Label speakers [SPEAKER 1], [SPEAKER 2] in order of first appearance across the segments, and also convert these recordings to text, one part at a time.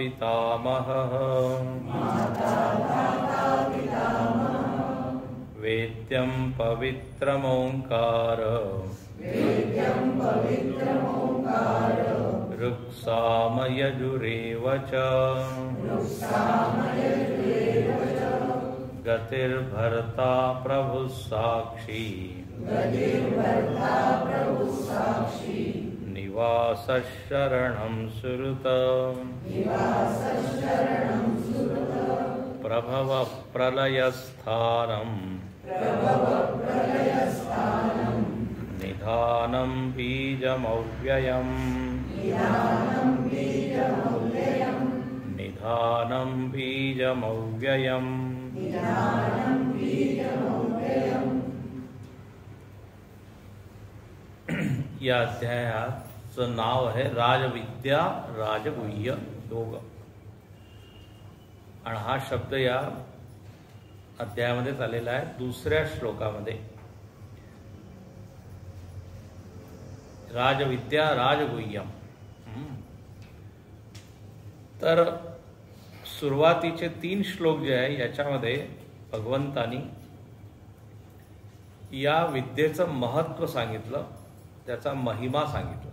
[SPEAKER 1] पितामहः वेद्यं पवित्रमोङ्कार ऋक्सामयजुरेव च गतिर्भर्ता प्रभुः साक्षी निवासशरणं सुहृत प्रभव प्रलयस्थानं निधानं बीजमव्ययम् निधानं बीजमव्ययम् या अध्यायाचं नाव आहे राजविद्या राजगुह्य योग आणि हा शब्द या अध्यायामध्येच आलेला आहे दुसऱ्या श्लोकामध्ये. राजविद्या राजगुह्यम. तर सुरुवातीचे 3 श्लोक जे आहे याच्यामध्ये भगवंतानी या विद्येचं महत्त्व सांगितलं, त्याचा महिमा सांगितला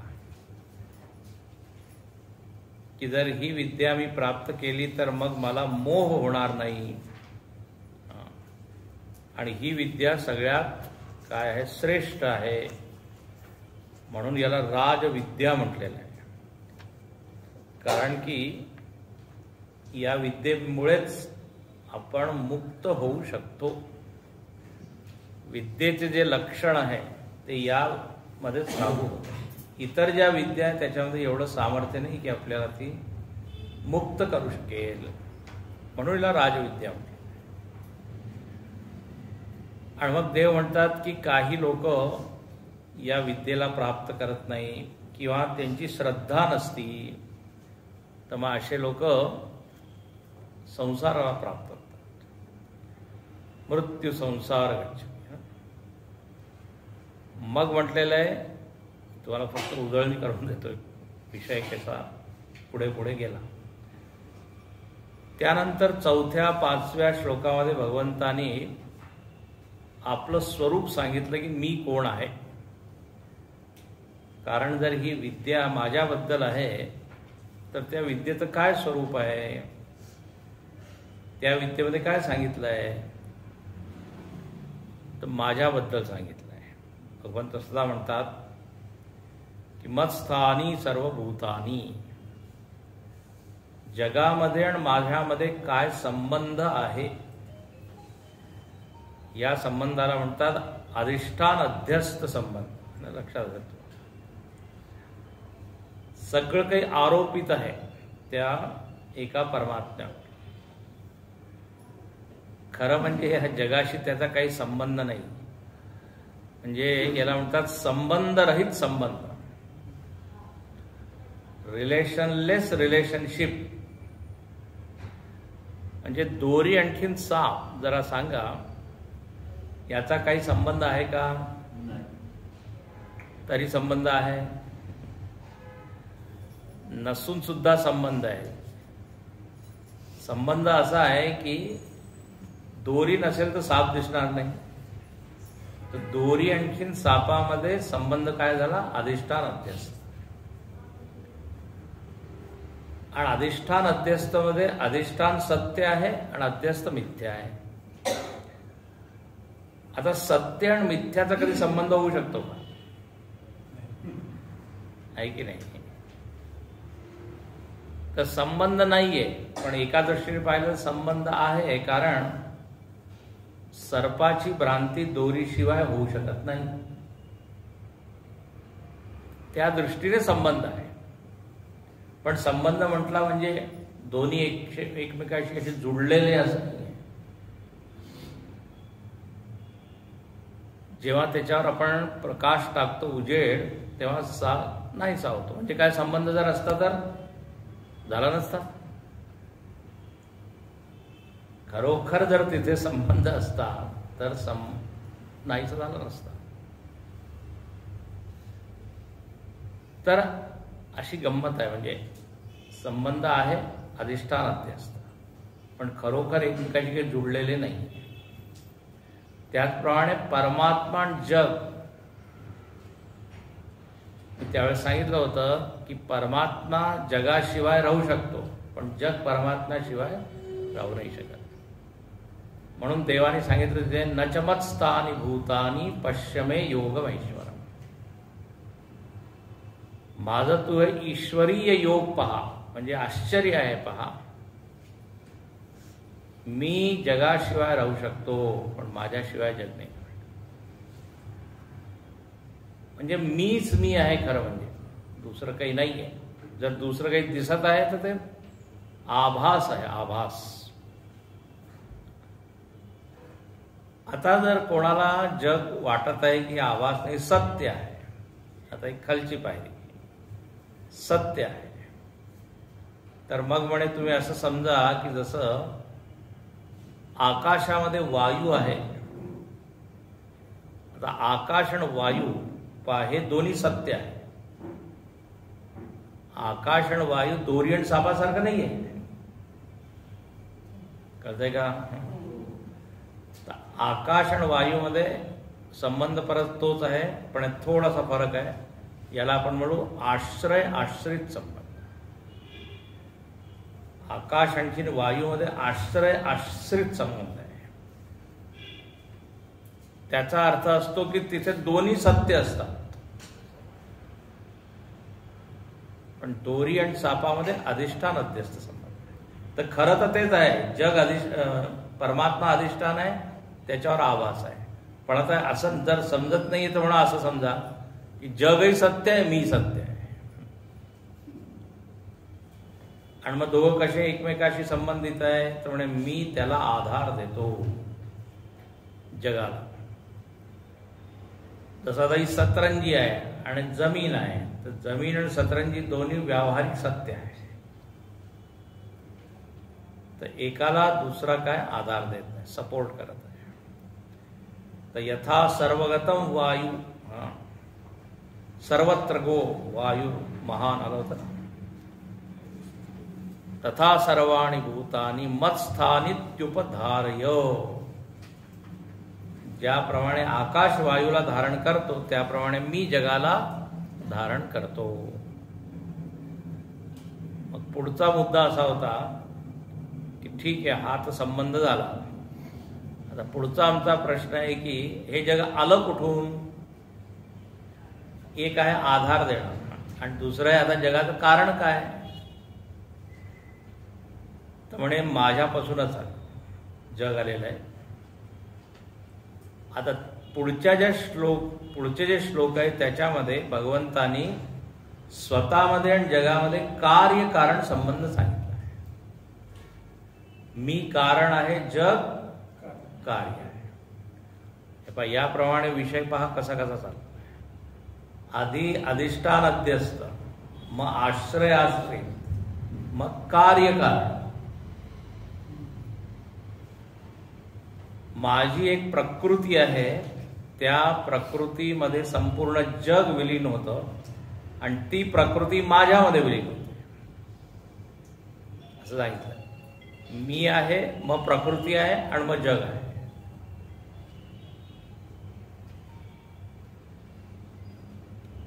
[SPEAKER 1] की जर ही विद्या मी प्राप्त केली तर मग मला मोह होणार नाही आणि ही विद्या सगळ्यात काय आहे श्रेष्ठ आहे म्हणून याला राजविद्या म्हटलेलं आहे. कारण की या विद्येमुळेच आपण मुक्त होऊ शकतो. विद्येचे जे लक्षण आहे ते यामध्येच लागू होतं. इतर ज्या विद्या आहेत त्याच्यामध्ये एवढं सामर्थ्य नाही की आपल्याला ती मुक्त करू शकेल म्हणून याला राजविद्या म्हणतात. आणि मग देव म्हणतात की काही लोक या विद्येला प्राप्त करत नाही किंवा त्यांची श्रद्धा नसती तर मग असे लोक संसाराला प्राप्त होतात. मृत्यू संसार गच्छति. मग म्हटलेलं आहे तुम्हाला फक्त उजळणी करून देतोय, विषय कसा पुढे पुढे गेला. त्यानंतर 4थ्या 5व्या श्लोकामध्ये भगवंतानी आपलं स्वरूप सांगितलं की मी कोण आहे. कारण जर ही विद्या माझ्याबद्दल आहे तर त्या विद्येचं काय स्वरूप आहे, त्या विद्येमध्ये काय सांगितलं आहे तर माझ्याबद्दल सांगितलं आहे. भगवंत सुद्धा म्हणतात की मत्स्थानी सर्वभूतानी. जगामध्ये आणि माझ्यामध्ये काय संबंध आहे या संबंधाला म्हणतात अधिष्ठान अध्यस्त संबंध. लक्षात घेतो सगळं काही आरोपित आहे त्या एका परमात्म्यावर. खरं म्हणजे ह्या जगाशी त्याचा काही संबंध नाही. म्हणजे याला म्हणतात संबंधरहित संबंध, रिलेशनलेस रिलेशनशिप. म्हणजे दोरी आणखीन साप. जरा सांगा याचा काही संबंध आहे का? तरी संबंध आहे, नसून सुद्धा संबंध आहे. संबंध असा आहे की दोरी नसेल तर साप दिसणार नाही. तर दोरी आणखीन सापामध्ये संबंध काय झाला? अधिष्ठान अध्यस्त. आणि अधिष्ठान अध्यस्त मध्ये अधिष्ठान सत्य आहे आणि अध्यस्त मिथ्या आहे. आता सत्य आणि मिथ्याचा कधी संबंध होऊ शकतो का? आहे की नाही? तर संबंध नाहीये. पण एका दृष्टीने पाहिलं संबंध आहे. कारण सर्पाची भ्रांती दोरीशिवाय होऊ शकत नाही. त्या दृष्टीने संबंध आहे. पण संबंध म्हटला म्हणजे दोन्ही एकमेकाशी असे जुळलेले असं नाही. जेव्हा त्याच्यावर आपण प्रकाश टाकतो उजेड तेव्हा नाहीसा होतो. म्हणजे काय संबंध जर असता तर झाला नसता. खरोखर जर तिथे संबंध असता तर नाहीसा झाला नसता. तर अशी गंमत आहे. म्हणजे संबंध आहे अधिष्ठान अध्यस्त, पण खरोखर एकमेकाशी काही जुळलेले नाही. त्याचप्रमाणे परमात्मा आणि जग, मी त्यावेळेस सांगितलं होतं की परमात्मा जगाशिवाय राहू शकतो, पण जग परमात्म्याशिवाय राहू नाही शकत. म्हणून देवाने सांगितलं ते न च मत्स्थानी भूतानी पश्यमे योगमैश्वरम. माझं तू ईश्वरीय योग पहा, म्हणजे आश्चर्य आहे पहा. मी जगाशिवाय राहू शकतो, पण माझ्याशिवाय जग नाही. म्हणजे मीच मी आहे खरं, म्हणजे दुसरं काही नाही आहे. जर दुसरं काही दिसत आहे तर ते आभास आहे, आभास. आता जर कोणाला जग वाटत आहे की आभास नाही, सत्य आहे. आता एक खालची पायरी, सत्य आहे. तर मग म्हणे तुम्ही असं समजा की जसं आकाशामध्ये वायू आहे. आता आकाश आणि वायू हे दोन्ही सत्य आहे. आकाश आणि वायू दोरी आणि सापासारखं नाही आहे, कळतंय का? आकाश आणि वायूमध्ये संबंध परत तोच आहे, पण थोडासा फरक आहे. याला आपण म्हणू आश्रय आश्रित संबंध. आकाश आणखी वायूमध्ये आश्रय आश्रित संबंध आहे. त्याचा अर्थ असतो की तिथे दोन्ही सत्य असतात, पण दोरी आणि सापामध्ये अधिष्ठान अध्यस्त संबंध. तर खरं तर तेच आहे, जग परमात्मा अधिष्ठान आहे, त्याच्यावर आभास आहे. पण आता असं जर समजत नाहीये तर म्हणा असं समजा की जगही सत्य आहे, मी सत्य आहे. आणि मग दोघं कसे एकमेकाशी संबंधित आहे तर म्हणे मी त्याला आधार देतो जगाला. तसं आता ही सतरंजी आहे आणि जमीन आहे, तर जमीन आणि सतरंजी दोन्ही व्यावहारिक सत्य आहे. तर एकाला दुसरा काय आधार देत नाही, सपोर्ट करत आहे. तर यथा सर्वगतम वायू, सर्वत्र गो वायू महान आलं होतं, तथा सर्वाणि भूतानि मत्स्थानित्युपधारय. ज्याप्रमाणे आकाश वायूला धारण करतो त्याप्रमाणे मी जगाला धारण करतो. मग पुढचा मुद्दा असा होता की ठीक आहे, हा तर संबंध झाला. आता पुढचा आमचा प्रश्न आहे की हे जग आलं कुठून? एक आहे आधार देणं आणि दुसरं आहे आता जगाचं कारण काय? तर म्हणे माझ्यापासूनच जग आलेलं आहे. आता पुढचे जे श्लोक आहेत त्याच्यामध्ये भगवंतानी स्वतःमध्ये आणि जगामध्ये कार्य कारण संबंध सांगितला आहे. मी कारण आहे, जग कार्य आहे. याप्रमाणे विषय पहा कसा कसा चालतो. आधी अधिष्ठान अध्यस्त, मग आश्रय आश्रित, मग कार्य कारण. माझी एक प्रकृती आहे, त्या प्रकृतीमध्ये संपूर्ण जग विलीन होतं आणि ती प्रकृती माझ्यामध्ये विलीन होते असं सांगितलं. मी आहे, मग प्रकृती आहे आणि मग जग आहे.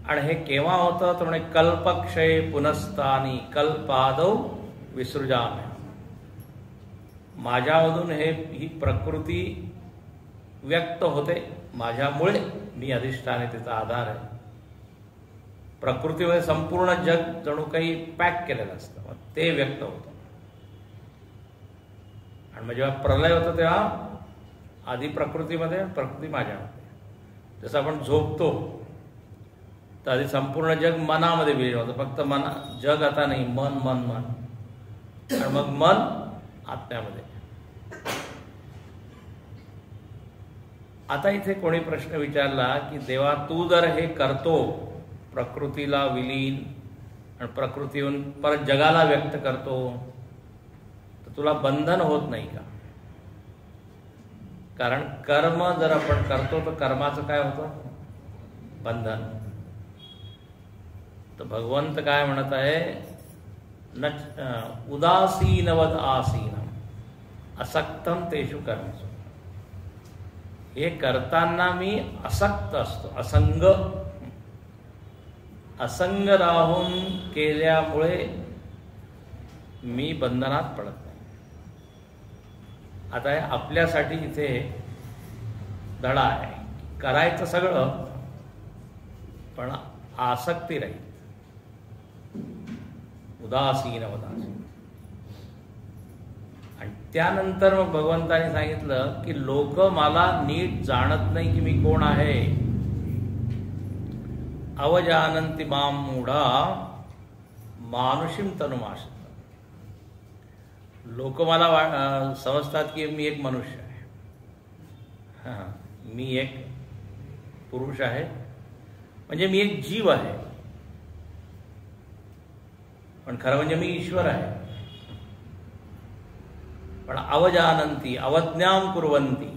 [SPEAKER 1] आणि हे केव्हा होतं तर म्हणे कल्पक्षय पुनस्तानी कल्पादौ विसृजाम्य. माझ्यामधून ही प्रकृती व्यक्त होते, माझ्यामुळे मी अधिष्ठान आहे, त्याचा आधार आहे. प्रकृतीमध्ये संपूर्ण जग जणू काही पॅक केलेलं असतं, मग ते व्यक्त होतं. आणि मग जेव्हा प्रलय होतं तेव्हा आधी प्रकृतीमध्ये, प्रकृती माझ्यामध्ये. जसं आपण झोपतो तर आधी संपूर्ण जग मनामध्ये विलीन होतं, फक्त जग आता नाही, मन मन मन, आणि मग मन आत्म्यामध्ये. आता इथे कोणी प्रश्न विचारला की देवा तू जर हे करतो, प्रकृतीला विलीन आणि प्रकृतीहून परत जगाला व्यक्त करतो, तर तुला बंधन होत नाही का? कारण कर्म जर आपण करतो तर कर्माचं काय होतं? बंधन. तर भगवंत काय म्हणत आहे न उदासीनवद आसीनम असक्तम तेषु कर्मेषु. हे करताना मी असक्त असतो, असंग राहून केल्यामुळे मी बंधनात पडत नाही. आता हे आपल्यासाठी इथे धडा आहे. करायचं सगळं पण आसक्ती राहील. उदासीन. आणि त्यानंतर मग भगवंताने सांगितलं की लोक मला नीट जाणत नाही की मी कोण आहे. अवजानन्ति मां मूढा मानुषीम तनुमाश्रिता. लोक मला समजतात की मी एक मनुष्य आहे, मी एक पुरुष आहे, म्हणजे मी एक जीव आहे, पण खरं म्हणजे मी ईश्वर आहे. पण अवजानन्ति अवज्ञाम कुर्वन्ति.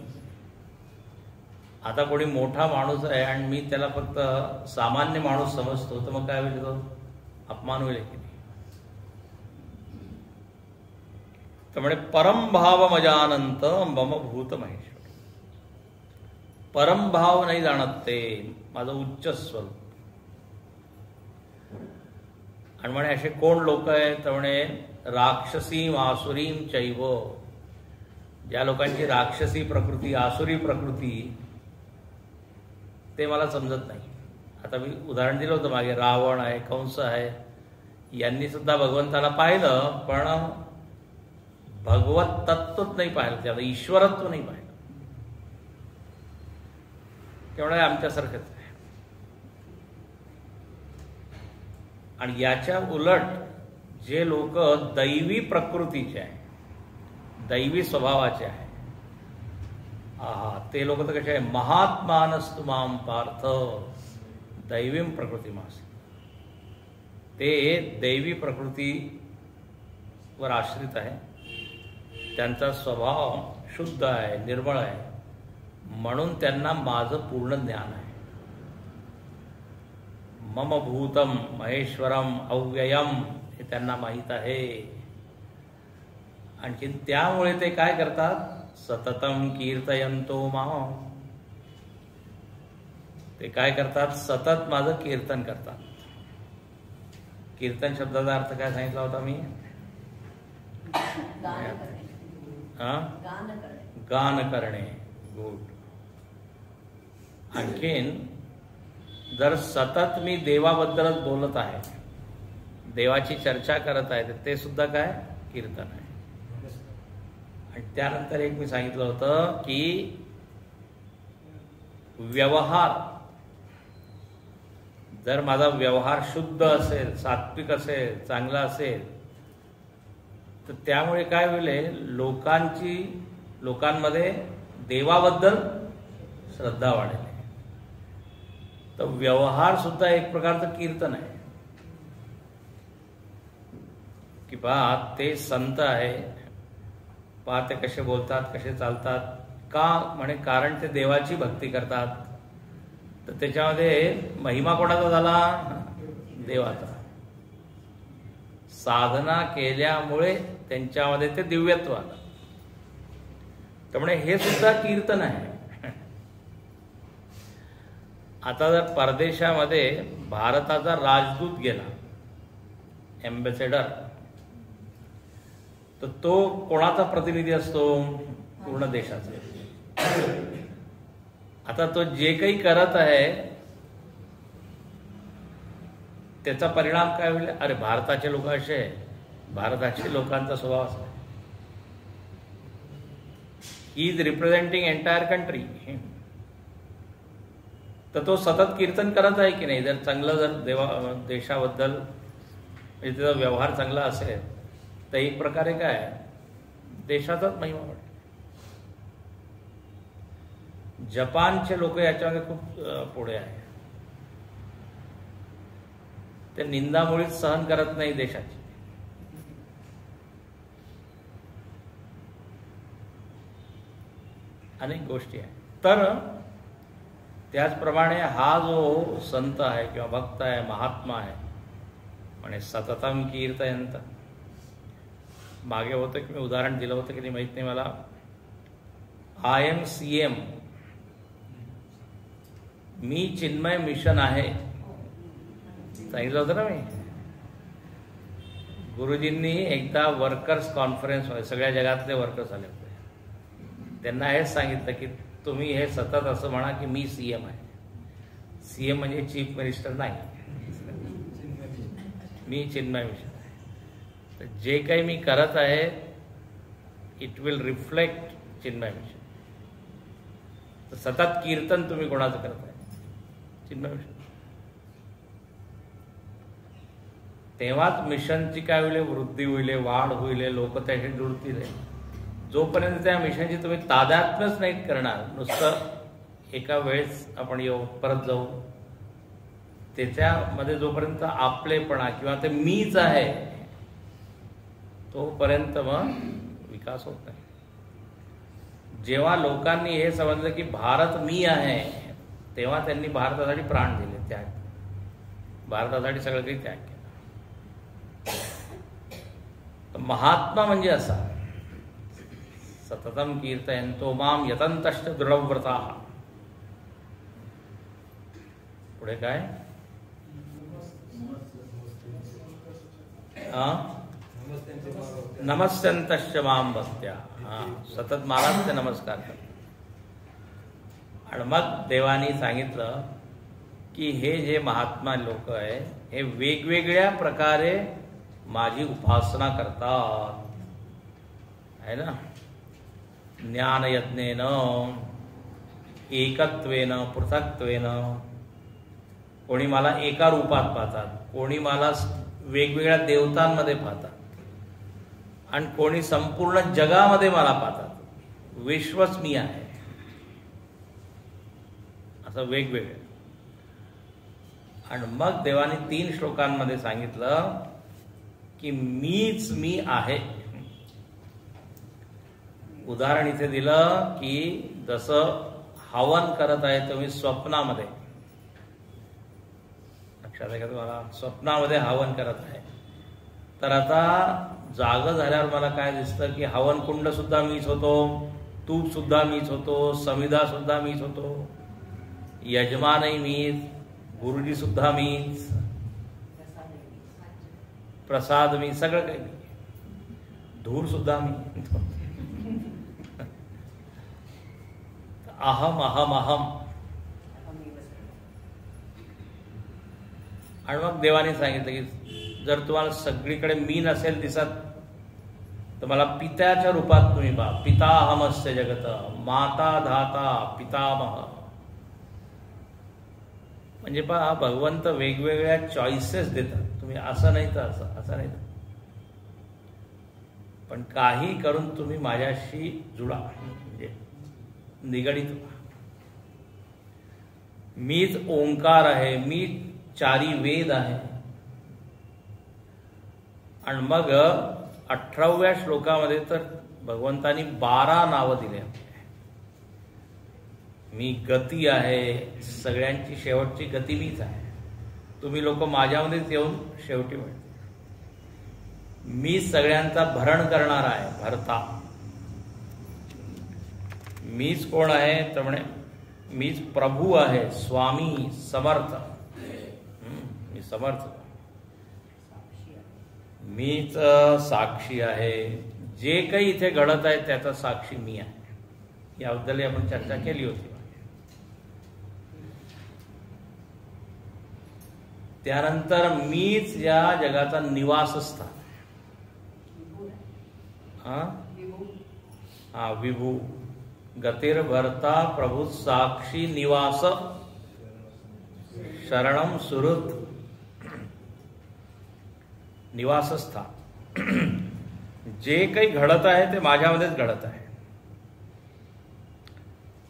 [SPEAKER 1] आता कोणी मोठा माणूस आहे आणि मी त्याला फक्त सामान्य माणूस समजतो, तर मग काय होईल, तो अपमान होईल की नाही. त्यामुळे परमभावमजानंत मम भूत महेश्वर. परमभाव नाही जाणत ते, माझं उच्च स्वरूप. आणि म्हणे असे कोण लोक आहेत, तर म्हणे राक्षसीम आसुरीम चैव. ज्या लोकांची राक्षसी प्रकृती, आसुरी प्रकृती, ते मला समजत नाही. आता मी उदाहरण दिलं होतं मागे, रावण आहे, कंस आहे, यांनी सुद्धा भगवंताला पाहिलं, पण भगवत तत्वच नाही पाहिलं, त्याला ईश्वरत्व नाही पाहिलं. तेवढं आमच्यासारखंच आहे. आणि याच्या उलट जे लोक दैवी प्रकृतीचे आहे, दैवी स्वभावाचे आहे, ते लोक तर कसे आहे, महात्मानस्तु माम पार्थ दैवीम प्रकृतिमास. ते दैवी प्रकृतीवर आश्रित आहे, त्यांचा स्वभाव शुद्ध आहे, निर्मळ आहे, म्हणून त्यांना माझं पूर्ण ज्ञान आहे. मम भूतम महेश्वरम अव्ययम हे त्यांना माहीत आहे. आणखी त्यामुळे ते काय करतात, सततम कीर्तयंतो माम. ते काय करतात, सतत माझं कीर्तन करतात. कीर्तन शब्दाचा अर्थ काय सांगितला होता मी, गान करणे. गुड. आणखीन जर सतत मी देवाबद्दलच बोलत आहे, देवाची चर्चा करत आहे, तर ते सुद्धा काय कीर्तन आहे. आणि त्यानंतर एक मी सांगितलं होतं की व्यवहार, जर माझा व्यवहार शुद्ध असेल, सात्विक असेल, चांगला असेल, तर त्यामुळे काय होईल, लोकांमध्ये देवाबद्दल श्रद्धा वाढेल. तर व्यवहार सुद्धा एक प्रकारचं कीर्तन आहे की ते संत आहे, ते कसे बोलतात, कसे चालतात, का म्हणे कारण ते देवाची भक्ती करतात. तर त्याच्यामध्ये महिमा कोणाचा झाला, देवाचा. साधना केल्यामुळे त्यांच्यामध्ये ते दिव्यत्व आलं. त्यामुळे हे सुद्धा कीर्तन आहे. आता जर परदेशामध्ये भारताचा राजदूत गेला, एम्बेसेडर, तर तो कोणाचा प्रतिनिधी असतो, पूर्ण देशाचा. आता तो जे काही करत आहे त्याचा परिणाम काय होईल, अरे भारताचे लोक असे, भारताचे लोकांचा स्वभाव असा. He is representing entire country. तर तो सतत कीर्तन करत आहे की नाही. जर चांगलं, जर देशाबद्दल म्हणजे त्याचा व्यवहार चांगला असेल, तर एक प्रकारे काय देशाचाच महिमा वाटतो. जपानचे लोक याच्यामध्ये खूप पुढे आहे. ते निंदा मुळीच सहन करत नाही देशाची. अनेक गोष्टी आहेत. तर त्याचप्रमाणे हा जो संत आहे किंवा भक्त आहे, महात्मा आहे, म्हणे सततम कीर्तयंत, मागे होतं की मी उदाहरण दिलं होतं की नाही माहीत नाही मला. आय एम CM, मी चिन्मय मिशन आहे सांगितलं होतं ना मी. गुरुजींनी एकदा वर्कर्स कॉन्फरन्स, सगळ्या जगातले वर्कर्स आले होते, त्यांना हेच सांगितलं की तुम्ही हे सतत असं म्हणा की मी CM आहे. CM म्हणजे चीफ मिनिस्टर नाही, मी चिन्मय मिशन आहे. तर जे काही मी करत आहे it will reflect Chinmay mission. तर सतत कीर्तन तुम्ही कोणाचं करत आहे? चिन्मय मिशन. तेव्हाच मिशनची काय होईल, वृद्धी होईल, वाढ होईल, लोक त्याशी जुळतील. जोपर्यंत त्या मिशनची तुम्ही तादात्म्यच नाही करणार, नुसतं एका वेळेस आपण येऊ परत जाऊ, त्याच्यामध्ये जोपर्यंत आपलेपणा किंवा ते मीच आहे तोपर्यंत मग विकास होत नाही. जेव्हा लोकांनी हे समजलं की भारत मी आहे, तेव्हा त्यांनी भारतासाठी प्राण दिले, त्याग, भारतासाठी सगळं काही त्याग केला. महात्मा म्हणजे असा, सततम कीर्तयन्तो माम यतंतश्च दृढव्रताः. पुढे काय, नमस्यन्तश्च माम भक्त्या. सतत मलाच ते नमस्कार करतात. आणि मग देवानी सांगितलं की हे जे महात्मा लोक आहे हे वेगवेगळ्या प्रकारे माझी उपासना करतात, आहे ना. ज्ञानयज्ञेन, एकत्वेन, पृथक्त्वेन. कोणी मला एका रूपात पाहतात, कोणी मला वेगवेगळ्या देवतांमध्ये पाहतात, आणि कोणी संपूर्ण जगामध्ये मला पाहतात. विश्वच मी आहे, असं वेगवेगळं. आणि मग देवाने 3 श्लोकांमध्ये सांगितलं की मीच मी आहे. उदाहरण इथे दिलं की जसं हवन करत आहे तुम्ही स्वप्नामध्ये, लक्षात आहे का तुम्हाला? स्वप्नामध्ये हवन करत आहे. तर आता जाग झाल्यावर मला काय दिसतं की हवन कुंड सुद्धा मीच होतो, तूप सुद्धा मीच होतो, समिधा सुद्धा मीच होतो, यजमानही मीच, गुरुजी सुद्धा मीच, प्रसाद मी, सगळं काही मी, धूर सुद्धा मी. अहम अहम अहम. आणि मग देवाने सांगितलं की जर तुम्हाला सगळीकडे मी नसेल दिसत तर मला पित्याच्या रूपात तुम्ही पहा. पिताहमस्य जगत, माता धाता पितामह. म्हणजे पहा, भगवंत वेगवेगळ्या चॉईसेस देतात. तुम्ही असं नाही तर असं, असं नाही तर, पण काही करून तुम्ही माझ्याशी जुळा, म्हणजे निगडीत व्हा. मीच ओंकार आहे, मी 4 वेद आहे. आणि मग 18व्या श्लोकामध्ये तर भगवंतानी 12 नावं दिले. मी गती आहे, सगळ्यांची शेवटची गती मीच आहे. तुम्ही लोक माझ्यामध्येच येऊन शेवटी मिळते. मी सगळ्यांचा भरण करणारा आहे, भरता. मीच कोण आहे तर म्हणे मीच प्रभू आहे, स्वामी, समर्थ. मी समर्थ, मीच साक्षी आहे. जे काही इथे घडत आहे त्याचा साक्षी मी आहे. याबद्दल आपण चर्चा केली होती. त्यानंतर मीच या जगाचा निवासस्थान. हा विभू, गतिर्भर्ता प्रभू साक्षी निवास शरणम सुहृत. निवासस्थान. जे काही घडत आहे ते माझ्यामध्येच घडत आहे.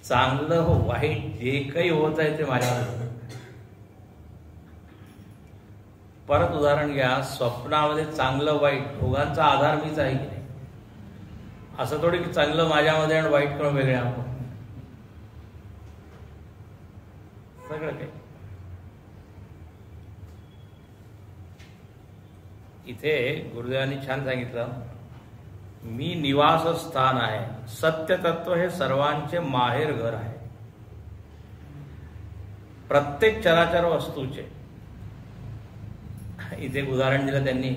[SPEAKER 1] चांगलं हो वाईट जे काही होत आहे ते माझ्यामध्ये. परत उदाहरण घ्या, स्वप्नामध्ये चांगलं वाईट दोघांचा आधार मीच आहे की नाही? असं थोडी की चांगलं माझ्यामध्ये आणि वाईट करून वेगळे आपण. सगळं काही इथे गुरुदेवांनी छान सांगितलं मी निवासस्थान आहे. सत्यतत्व हे सर्वांचे माहेर घर आहे. प्रत्येक चराचर वस्तूचे. इथे एक उदाहरण दिलं त्यांनी.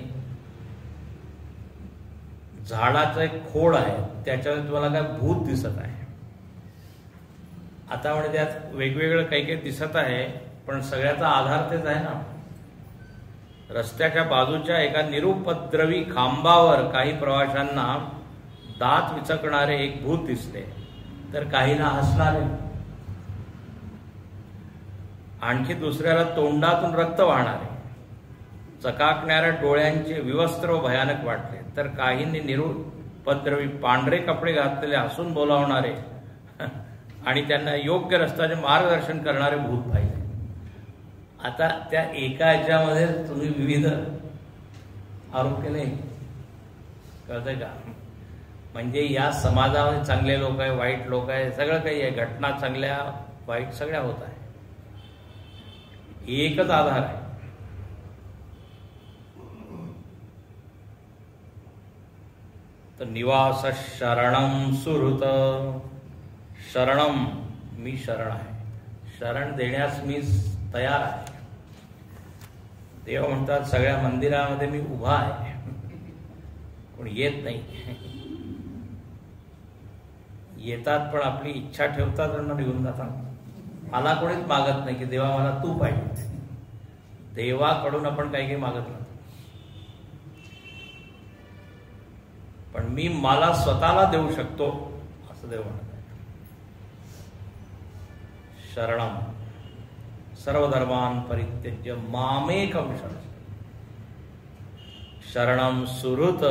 [SPEAKER 1] झाडाचं एक खोड आहे, त्याच्यावर तुम्हाला काय भूत दिसत आहे. आता म्हणजे त्यात वेगवेगळं काही काही दिसत आहे, पण सगळ्याचा आधार तेच आहे ना. रस्त्याच्या बाजूच्या एका निरुपद्रवी खांबावर काही प्रवाशांना दात विचकणारे एक भूत दिसले, तर काहींना हसणारे. आणखी दुसऱ्याला तोंडातून रक्त वाहणारे, चकाकणाऱ्या डोळ्यांचे विवस्त्र व भयानक वाटले, तर काहींनी निरुपद्रवी पांढरे कपडे घातलेले हसून बोलावणारे आणि त्यांना योग्य रस्त्याचे मार्गदर्शन करणारे भूत पाहिले. आता त्या एका याच्यामध्ये तुम्ही विविध आरोप केले, कळतंय का? म्हणजे या समाजामध्ये चांगले लोक आहे, वाईट लोक आहे, सगळं काही आहे. घटना चांगल्या वाईट सगळ्या होत आहे. एकच आधार आहे. तर निवास शरणम सुहृत. शरणम, मी शरण आहे. शरण देण्यास मी तयार आहे. देव म्हणतात सगळ्या मंदिरामध्ये मी उभा आहे, पण येत नाही. येतात पण आपली इच्छा ठेवतात आणि निघून जातात. मला कोणीच मागत नाही की देवा मला तू पाहिजे. देवाकडून आपण काही काही मागत नाही, पण मी मला स्वतःला देऊ शकतो असं देव म्हणत आहे. शरणम सर्वधर्मान् परित्यज्य मामेकं शरणं. शरणम सुहृत.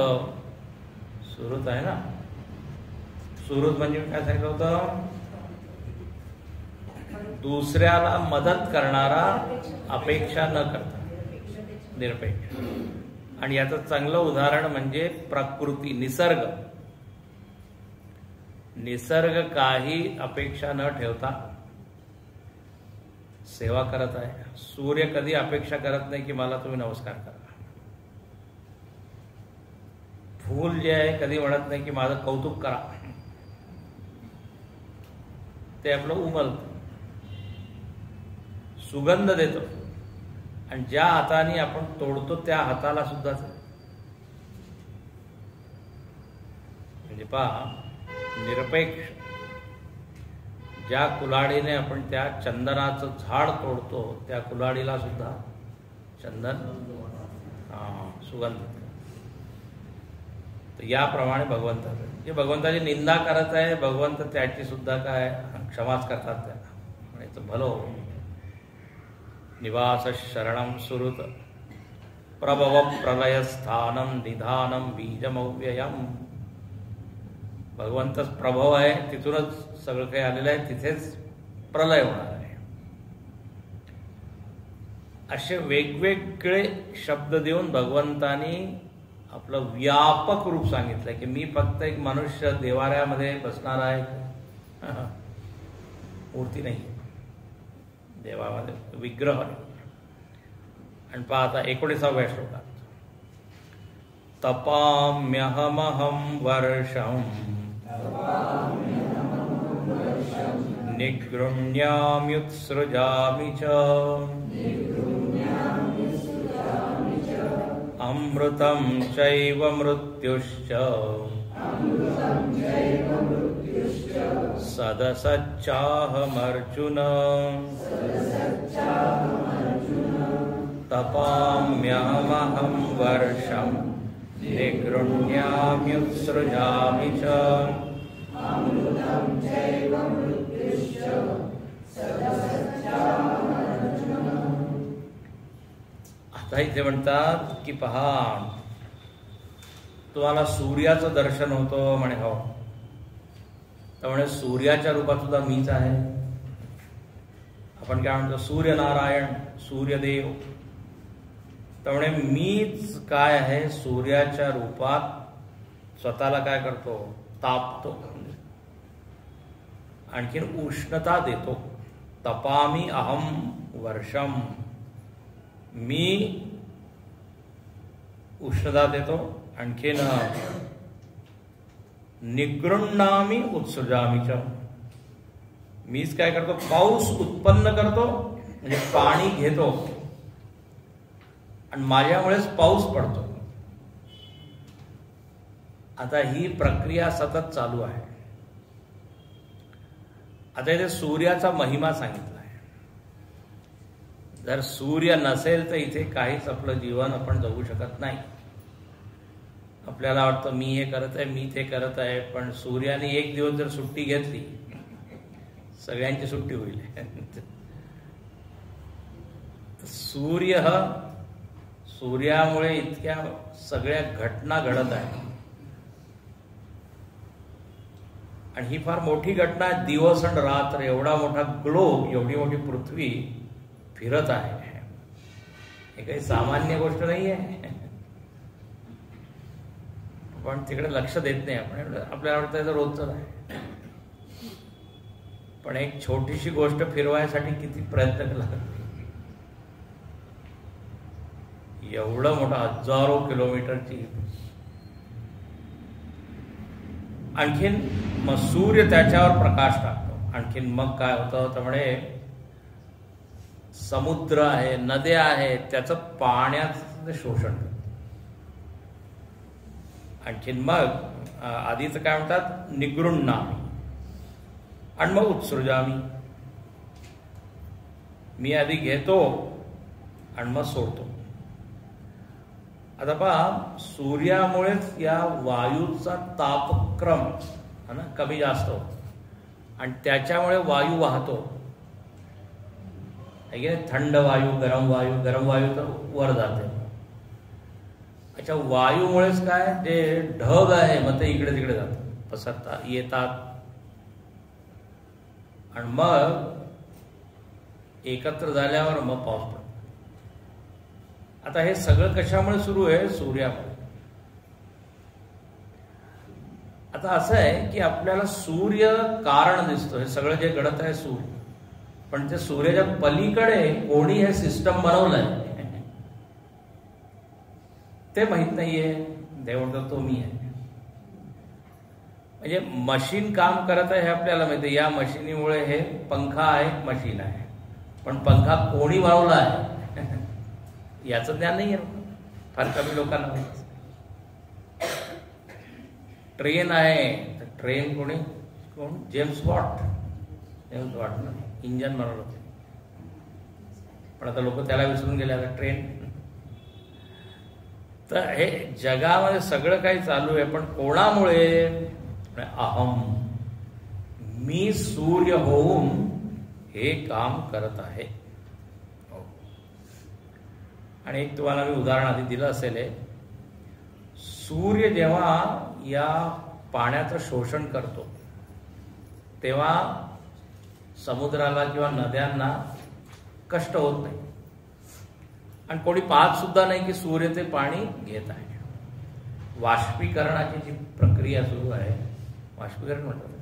[SPEAKER 1] सुहृत आहे ना. सुहृत म्हणजे काय सांगितलं होतं? दुसऱ्याला मदत करणारा, अपेक्षा न करता, निरपेक्ष. आणि याचं चांगलं उदाहरण म्हणजे प्रकृती, निसर्ग. निसर्ग काही अपेक्षा न ठेवता सेवा करत आहे. सूर्य कधी अपेक्षा करत नाही की मला तुम्ही नमस्कार करा. फूल जे आहे कधी म्हणत नाही की माझं कौतुक करा. ते आपलं उमलतं, सुगंध देतो, आणि ज्या हाताने आपण तोडतो त्या हाताला सुद्धा. म्हणजे पहा, निरपेक्ष. ज्या कुल्हाडीने आपण त्या चंदनाचं झाड तोडतो त्या कुल्हाडीला सुद्धा चंदन सुगंध. तर याप्रमाणे भगवंताचं, जे भगवंताची निंदा करत आहे, भगवंत त्याची सुद्धा काय क्षमाच करतात त्याला. याचं भलं हो. निवास शरणम सुहृत. प्रभव प्रलय स्थानम निधानम बीजमव्ययम. भगवंतच प्रभव आहे, तिथूनच सगळं काही आलेलं आहे, तिथेच प्रलय होणार आहे. असे वेगवेगळे शब्द देऊन भगवंतानी आपलं व्यापक रूप सांगितलंय की मी फक्त एक मनुष्य देवाऱ्यामध्ये बसणार आहे. मूर्ती नाही, देवामध्ये विग्रह. आणि पहा आता 19व्या श्लोकात. तपाम्यहमहं वर्षं निगृह्णाम्युत्सृजामि च अमृतं चैव मृत्युश्च सदसच्चाहमर्जुन. तपाम्यहमहं वर्षं निगृह्णाम्युत्सृजामि च. आता इथे म्हणतात की पहा, तुम्हाला सूर्याचं दर्शन होतं म्हणे. हो, तर म्हणे सूर्याच्या रूपात सुद्धा मीच आहे. आपण काय म्हणतो? सूर्यनारायण, सूर्यदेव. तर म्हणे मीच काय आहे, सूर्याच्या रूपात स्वतःला काय करतो? तापतो, आणखीन उष्णता देतो. तपामी अहम वर्षम. मी उष्णता देतो, आणखीन निगृह्णामी उत्सृजामी च. मीच काय करतो, पाऊस उत्पन्न करतो, म्हणजे पाणी घेतो आणि माझ्यामुळेच पाऊस पडतो. आता ही प्रक्रिया सतत चालू आहे. आता इथे सूर्याचा महिमा सांगितला आहे. जर सूर्य नसेल तर इथे काहीच आपलं जीवन आपण जगू शकत नाही. आपल्याला वाटतं मी हे करत आहे, मी ते करत आहे, पण सूर्याने एक दिवस जर सुट्टी घेतली, सगळ्यांची सुट्टी होईल. सूर्यामुळे इतक्या सगळ्या घटना घडत आहेत. आणि ही फार मोठी घटना, दिवस आणि रात्र, एवढा मोठा ग्लोब, एवढी मोठी पृथ्वी फिरत आहे. हे काही सामान्य गोष्ट नाही आहे. पण तिकडे लक्ष देत नाही आपण. आपल्याला वाटतं रोजच आहे, पण एक छोटीशी गोष्ट फिरवायसाठी किती प्रयत्न केला. एवढं मोठा हजारो किलोमीटरची. आणखीन मग सूर्य त्याच्यावर प्रकाश टाकतो. आणखीन मग काय होतं, त्यामुळे समुद्र आहे, नद्या आहेत, त्याचं पाण्याचं शोषण. आणखीन मग आधीच काय म्हणतात, निगृह्णामी, आणि मग उत्सृजामी, मी आधी घेतो आणि मग सोडतो. आता पहा, सूर्यामुळेच या वायूचा तापक्रम है ना कमी जास्त होतो, आणि त्याच्यामुळे वायू वाहतो. थंड वायू, गरम वायू तर वर जाते. अच्छा, वायूमुळेच काय, जे ढग आहे मग ते इकडे तिकडे जातात, पसरतात, येतात, आणि मग एकत्र झाल्यावर मग पाऊस पडतो. आता हे सगळं कशामुळे सुरू आहे, सूर्यामुळे. आता असं आहे की आपल्याला सूर्य कारण दिसतो, हे सगळं जे घडत आहे सूर्य, पण ते सूर्याच्या पलीकडे कोणी हे सिस्टम बनवलंय ते माहित नाहीये. देव म्हणतो तो मी आहे. म्हणजे मशीन काम करत आहे हे आपल्याला माहिती. या मशिनीमुळे हे पंखा आहे, मशीन आहे, पण पंखा कोणी बनवला आहे याचं ज्ञान नाही आहे. फार कमी लोकांना माहिती. ट्रेन आहे, तर ट्रेन कोण, जेम्स वॉट ना इंजन बनवलं होतं, पण आता लोक त्याला विसरून गेले. आता ट्रेन. तर हे जगामध्ये सगळं काही चालू आहे, पण कोणामुळे, अहम, मी सूर्य होऊन हे काम करत आहे. आणि एक तुम्हाला मी उदाहरण आधी दिलं असेल. सूर्य जेव्हा या पाण्याचं शोषण करतो तेव्हा समुद्राला किंवा नद्यांना कष्ट होत नाही, आणि कोणी पाहत सुद्धा नाही की सूर्य ते पाणी घेत आहे. वाष्पीकरणाची जी प्रक्रिया सुरू आहे, वाष्पीकरण म्हणतात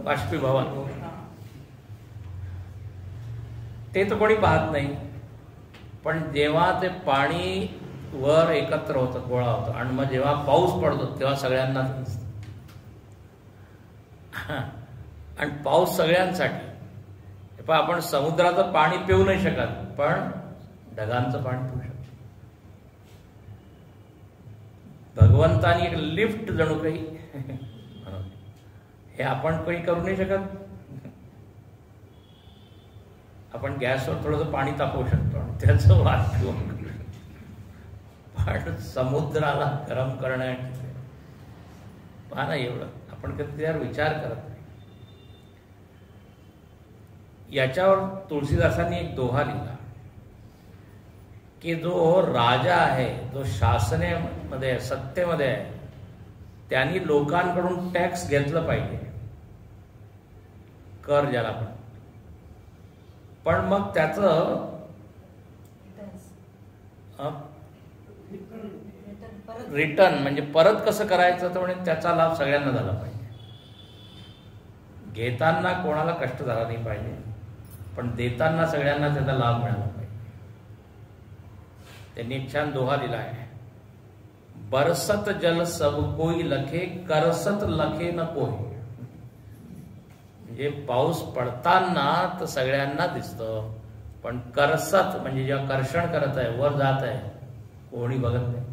[SPEAKER 1] वाष्पीभवन, ते तर कोणी पाहत नाही. पण जेव्हा ते पाणी वर एकत्र होतं, गोळा होतं, आणि मग जेव्हा पाऊस पडतो तेव्हा सगळ्यांना दिसतं. आणि पाऊस सगळ्यांसाठी. पण आपण समुद्राचं पाणी पिऊ नाही शकत, पण ढगांचं पाणी पिऊ शकतो. भगवंतानी एक लिफ्ट जणू काही हे आपण काही करू नाही शकत. आपण गॅसवर थोडंसं पाणी तापवू शकतो आणि त्याचं वाष्पीभवन करू शकतो, पण समुद्राला गरम करण्याचे पहा ना, एवढं आपण कधी त्यावर विचार करत नाही. याच्यावर तुळशीदासांनी एक दोहा लिहिला की जो राजा आहे, जो शासनेमध्ये सत्तेमध्ये आहे, त्यांनी लोकांकडून टॅक्स घेतलं पाहिजे, कर ज्याला पण मग त्याचं रिटर्न म्हणजे परत कसं करायचं, तर म्हणजे त्याचा लाभ सगळ्यांना झाला पाहिजे. घेताना कोणाला कष्ट झाला नाही पाहिजे, पण देताना सगळ्यांना त्याचा लाभ मिळाला पाहिजे. त्यांनी एक छान दोहा दिला आहे बरसत जल सब कोई लखे, करसत लखे न कोई. म्हणजे पाऊस पडताना तर सगळ्यांना दिसतं, पण करसत म्हणजे जेव्हा कर्षण करत आहे, वर जात आहे, कोणी बघत नाही.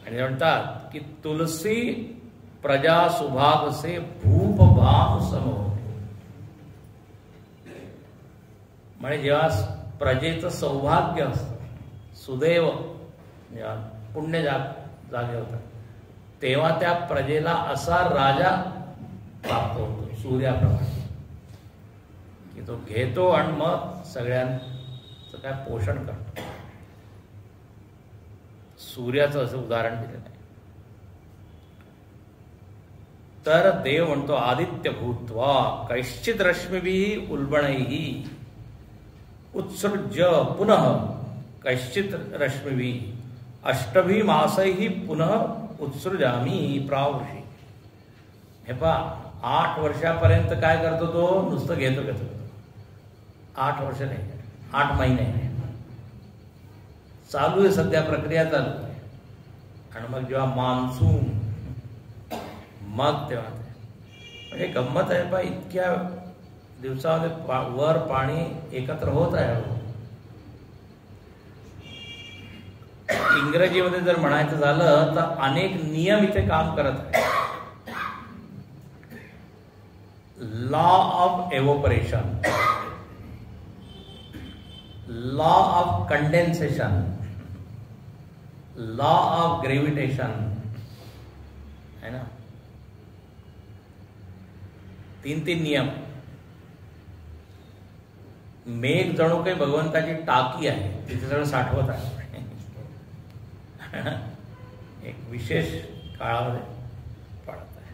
[SPEAKER 1] आणि म्हणतात की तुलसी प्रजा सुभाग से भूप भाव सम होते. म्हणजे जेव्हा प्रजेचं सौभाग्य असतं, सुदैव जेव्हा पुण्य जागे होतात, तेव्हा त्या प्रजेला असा राजा प्राप्त होतो सूर्याप्रमाणे, की तो घेतो आणि मग सगळ्यांचं काय पोषण करतो. सूर्याचं असं उदाहरण दिलेलं आहे. तर देव म्हणतो आदित्य भूत्वा कैश्चित रश्मीभिः उल्बणैः उत्सृज पुनः कैश्चित रश्मीभिः अष्टभिः मासैः पुनः उत्सृजामि प्रावृषी. हे पहा, 8 वर्षापर्यंत काय करतो तो, नुसतं घेतो. 8 वर्ष नाही, 8 महिने चालू आहे, सध्या प्रक्रिया चालू आहे. आणि मग जेव्हा मान्सून, मग तेव्हा म्हणजे गंमत आहे पहा, इतक्या दिवसामध्ये वर पाणी एकत्र होत आहे. इंग्रजीमध्ये जर म्हणायचं झालं तर अनेक नियम इथे काम करत आहे. Law of evaporation, law of condensation, law of gravitation है ना. 3 नियम. मेघ जणू काही भगवंताची टाकी आहे, तिथे सगळं साठवत आहे. एक विशेष काळामध्ये पडत आहे.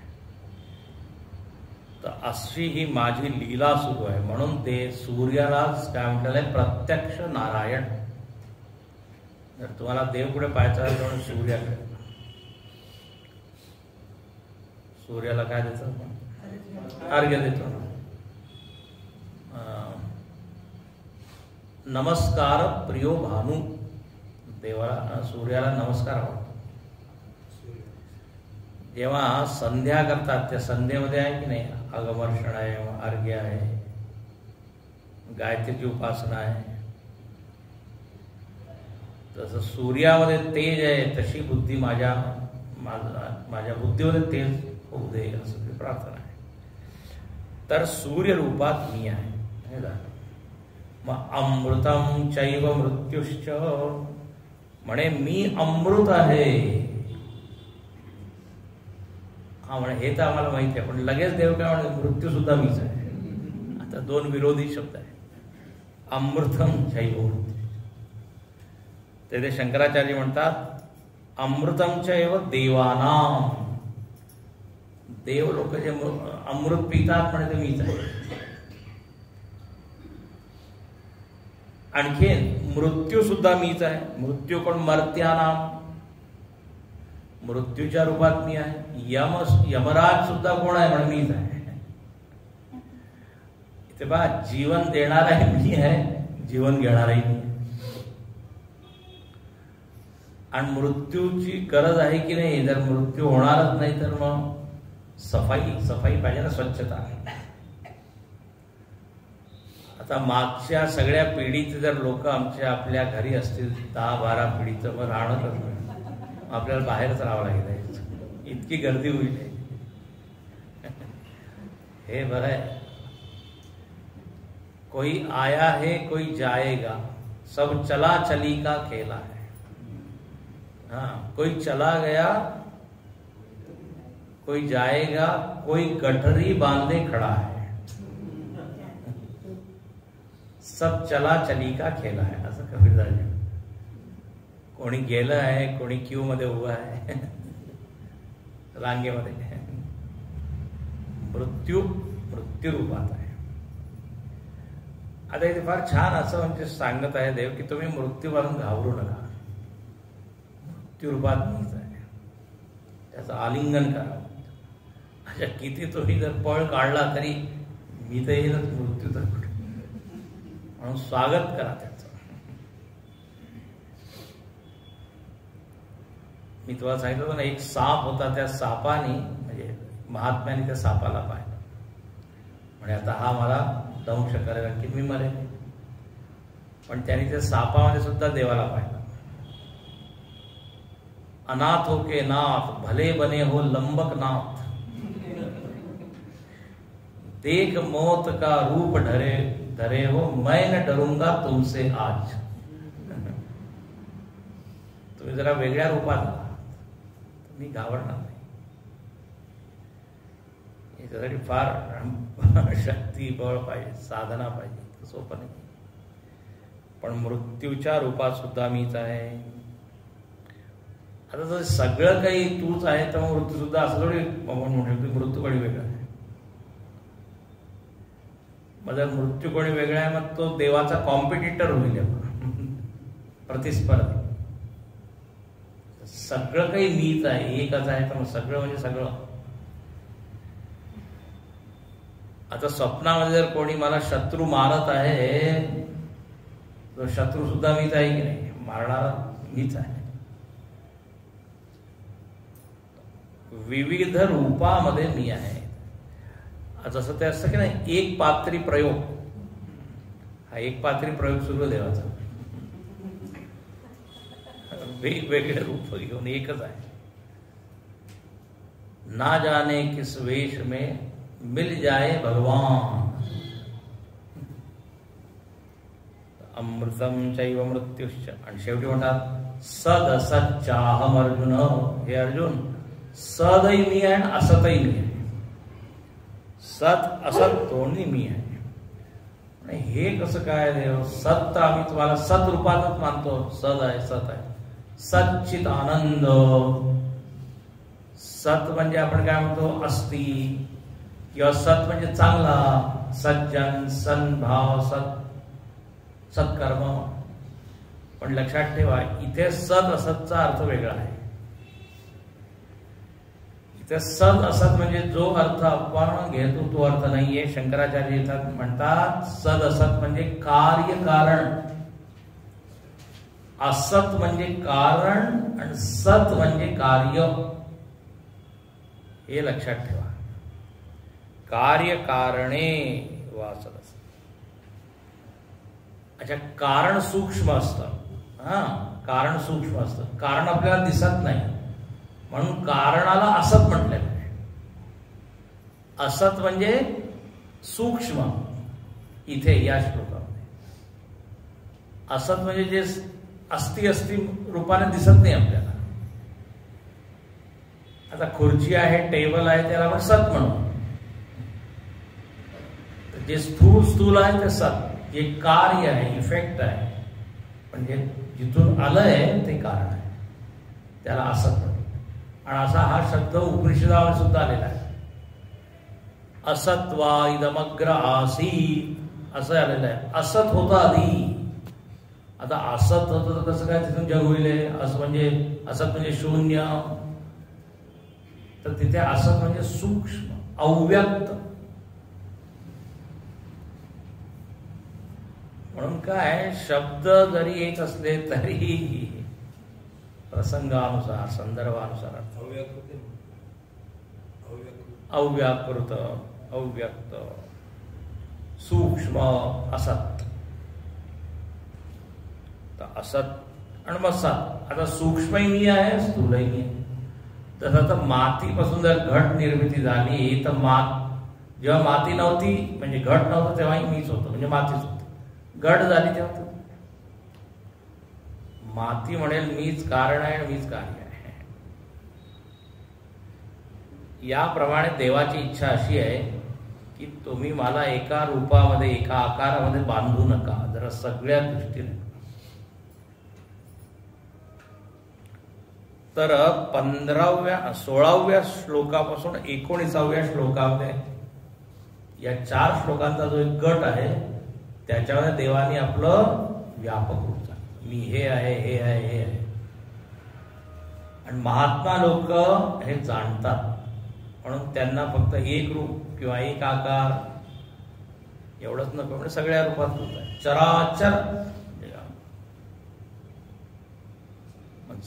[SPEAKER 1] तर अशी ही माझी लीला सुरू आहे. म्हणून ते सूर्यालाच काय म्हटलंय, प्रत्यक्ष नारायण. जर तुम्हाला देव कुठे पाहायचं आहे तर सूर्याकडे. सूर्याला काय देतो, अर्घ्य देतो. नमस्कार प्रियो भानू, देवाला सूर्याला नमस्कार आवडतो. जेव्हा संध्या करतात त्या संध्येमध्ये आहे की नाही, अगमर्षण आहे, अर्घ्य आहे, गायत्रीची उपासना आहे. जसं सूर्यामध्ये तेज आहे तशी बुद्धी माझ्या बुद्धीमध्ये तेज होऊ दे असं ती प्रार्थना आहे. तर सूर्य रूपात मी आहे. मग अमृतम चैव मृत्युश्च, म्हणे मी अमृत आहे. हा म्हणे हे तर आम्हाला माहिती आहे, पण लगेच देव काय म्हणे, मृत्यू सुद्धा मीच आहे. आता 2 विरोधी शब्द आहे, अमृतम चैव मृत्यू. ते शंकराचार्य म्हणतात अमृतम चैव देवानाम, देव लोक जे अमृत पितात म्हणे ते मीच आहे. आणखी मृत्यू सुद्धा मीच आहे. मृत्यू कोण, मर्त्यानाम, मृत्यूच्या रूपात मी आहे. यमराज सुद्धा कोण आहे म्हणे मीच आहे. इथे पहा, जीवन देणाराही मी आहे, जीवन घेणाराही मी आहे. आणि मृत्यूची गरज आहे की नाही. जर मृत्यू होणारच नाही तर मग सफाई पाहिजे ना, स्वच्छता. आता मागच्या सगळ्या पिढीचे जर लोक आपल्या घरी असतील, 10-12 पिढीचं, मग राहणं कसं, आपल्याला बाहेरच राहावं लागेल, इतकी गर्दी होईल. हे बरं आहे. कोई आया है कोई जाएगा, सब चला चली का खेला है. हाँ, कोई चला गया कोई जाएगा, कोई गठरी बांधे खड़ा है. सब चला चली का खेला है, असं कबीरदास. कोणी गेलं आहे, कोणी क्यू मध्ये उभं आहे, रांगेमध्ये. मृत्यू रूपात आहे. आता इथे फार छान असं म्हणजे सांगत आहे देव की तुम्ही मृत्यूवरून घाबरू नका. मृत्यू रूपात मीच आहे, त्याचं आलिंगन करा. अशा किती तुम्ही जर पळ काढला तरी मी तर येईलच, मृत्यू तर कुठे, म्हणून स्वागत करा त्याचं. मी तुम्हाला सांगितलं होतं ना, एक साप होता, त्या सापाने म्हणजे महात्म्याने त्या सापाला पाहिलं, म्हणजे आता हा मला दंश करेल की मी मरेल. पण त्याने त्या सापामध्ये सुद्धा देवाला पाहिलं. अनाथ हो के नाथ भले बने हो लंबक नाथ, देख मौत का रूप धरे धरे हो मैं न डरूंगा तुमसे आज. तुम्ही जरा वेगळ्या रूपात आहात, मी घाबरणार नाही. याच्यासाठी फार शक्ती बळ पाहिजे, साधना पाहिजे, सोपं नाही. पण मृत्यूच्या रूपात सुद्धा मीच आहे. आता जर सगळं काही तूच आहे तर मग मृत्यू सुद्धा असं थोडी म्हणू मृत्यू कोणी वेगळा आहे. मग जर मृत्यू कोणी वेगळा आहे, मग तो देवाचा कॉम्पिटिटर होईल, प्रतिस्पर्धी. सगळं काही मीच आहे, एकच आहे, तर मग सगळं म्हणजे सगळं. आता स्वप्नामध्ये जर कोणी मला शत्रू मारत आहे, तो शत्रू सुद्धा मीच आहे की नाही? मारणारा मीच आहे. विविध रूपामध्ये मी आहे. जसं ते असतं की नाही, एक पात्री प्रयोग. हा एक पात्री प्रयोग सुरू आहे देवाचा. वेगवेगळे रूप घेऊन एकच आहे. ना जाने किस वेश में मिल जाए भगवान, अमृतम चैव मृत्युश्च. आणि शेवटी म्हणतात सद असच्चाहम अर्जुन. हे अर्जुन, सदही मी आहे आणि असतही मी आहे. सत असत दोन्ही मी आहे. आणि हे कसं काय देव? सत तर आम्ही तुम्हाला सत रूपातच मानतो. सद आहे, सत आहे, सच्चित आनंद. सत म्हणजे आपण काय म्हणतो, अस्ति, किंवा सत म्हणजे चांगला, सज्जन, सन्भाव, सत्कर्म. पण लक्षात ठेवा, इथे सत असतचा अर्थ वेगळा आहे. इथे सत असत म्हणजे जो अर्थ आपण घेतो तो अर्थ नाहीये. शंकराचार्य येतात, म्हणतात सद असत म्हणजे कार्य कारण. असत म्हणजे कारण आणि सत म्हणजे कार्य. हे लक्षात ठेवा. कार्य कारणे वासत. अच्छा, कारण सूक्ष्म असतं. कारण सूक्ष्म असतं. कारण आपल्याला दिसत नाही, म्हणून कारणाला असत म्हटलेलं आहे. असत म्हणजे सूक्ष्म. इथे या श्लोकामध्ये असत म्हणजे जे अस्ति अस्ति रूपाने दिसत नाही आपल्याला. आता खुर्ची आहे, टेबल आहे, त्याला आपण सत म्हणू. जे स्थूल स्थूल आहे ते सत. जे कार्य आहे, इफेक्ट आहे, म्हणजे जिथून आलंय ते कारण आहे, त्याला असत म्हणू. आणि असा हा शब्द उपनिषदामध्ये सुद्धा आलेला आहे. असत्वा इदमग्र आसीत असं आलेलं आहे. असत होतं आधी. आता असत होतं तर कसं काय तिथून जग होईल? असं म्हणजे असत म्हणजे शून्य. तर तिथे असत म्हणजे सूक्ष्म, अव्यक्त. म्हणून काय, शब्द जरी एक असले तरी प्रसंगानुसार, संदर्भानुसार अव्याकृत, अव्यक्त, सूक्ष्म, असत. तर असत आणि मग सत. आता सूक्ष्मही मी आहे, स्थूलही मी आहे. तसं तर मातीपासून जर घट निर्मिती झाली, तर जेव्हा माती नव्हती म्हणजे घट नव्हतं तेव्हाही मीच होतो, म्हणजे मातीच होतं. घट झाली तेव्हा माती म्हणेल मीच कारण आहे आणि मीच कार्य आहे. याप्रमाणे देवाची इच्छा अशी आहे की तुम्ही मला एका रूपामध्ये, एका आकारामध्ये बांधू नका, जरा सगळ्या दृष्टीने. तर 16व्या श्लोकापासून 19व्या श्लोकामध्ये या 4 श्लोकांचा जो एक गट आहे त्याच्यामध्ये देवाने आपलं व्यापक रूप सांगितलं. मी हे आहे, हे आहे, हे आहे. आणि महात्मा लोक हे जाणतात, म्हणून त्यांना फक्त एक रूप किंवा एक आकार एवढंच नको, म्हणजे सगळ्या रूपात रूप आहे. चराचर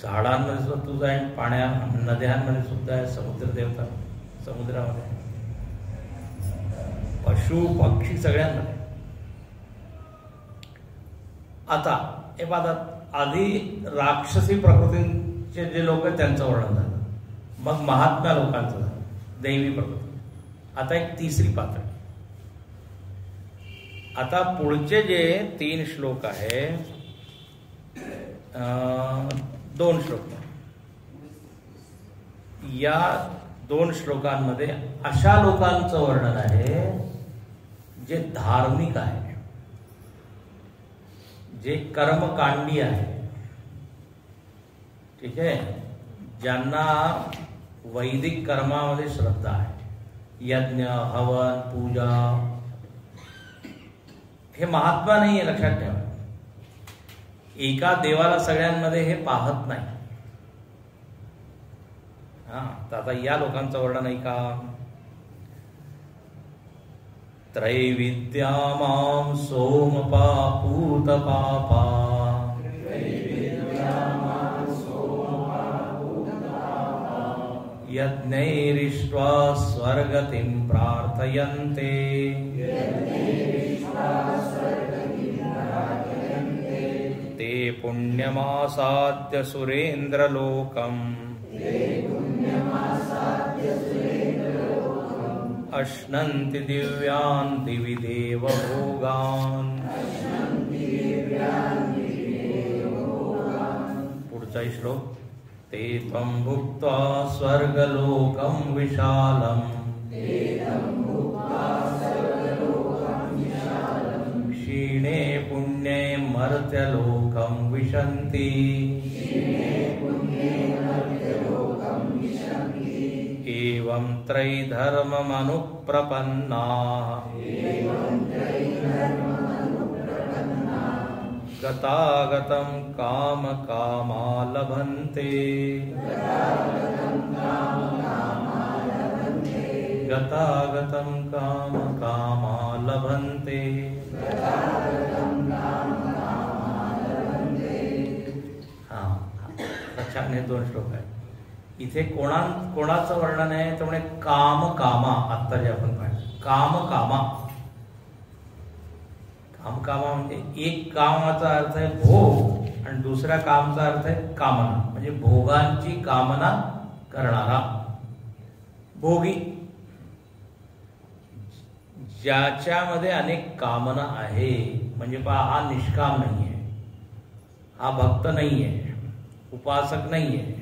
[SPEAKER 1] झाडांमध्ये सुद्धा तुझा आहे, पाण्या नद्यांमध्ये सुद्धा आहे, समुद्र देवता समुद्रामध्ये, पशु पक्षी सगळ्यांमध्ये. आता हे पाहतात, आधी राक्षसी प्रकृतीचे जे लोक आहेत त्यांचं वर्णन झालं, मग महात्म्या लोकांचं झालं, दैवी प्रकृती. आता एक तिसरी पातळी. आता पुढचे जे 3 श्लोक आहे, 2 श्लोक, या 2 श्लोकांमध्ये अशा लोकांचं वर्णन आहे जे धार्मिक आहे, जे कर्मकांडी आहे. ठीक आहे, ज्यांना वैदिक कर्मामध्ये श्रद्धा आहे, यज्ञ, हवन, पूजा. हे महात्मा नाही आहे, लक्षात ठेवा. एका देवाला सगळ्यांमध्ये हे पाहत नाही. तर आता या लोकांचं वर्णन आहे का? त्रैविद्या मां सोमपा पूत पापा यज्ञैरिष्ट्वा स्वर्गतिं प्रार्थयन्ते ते पुण्यमासाद्य सुरेन्द्रलोकम् अश्नन्ति दिव्यान् दिवि देव भोगान्. पुढचा श्लोक. ते त्वं भुक्त्वा स्वर्गलोकं विशालम् क्षीणे पुण्ये मर्त्यलोकं विशन्ति एवं त्रैधर्ममनुप्रपन्नाः गतागतं कामकामा लभन्ते गतागतं कामकामा लभन्ते. लक्षात हे 2 श्लोक आहेत. इथे कोणाचं वर्णन आहे तर म्हणे काम कामा. आत्ता जे आपण पाहिलं काम कामा, काम कामा म्हणजे एक कामाचा अर्थ आहे भोग आणि दुसऱ्या कामचा अर्थ आहे कामना, म्हणजे भोगांची कामना करणारा भोगी. ज्याच्यामध्ये अनेक कामना आहे, म्हणजे पहा हा निष्काम नाही आहे, हा भक्त नाही आहे, उपासक नाही आहे.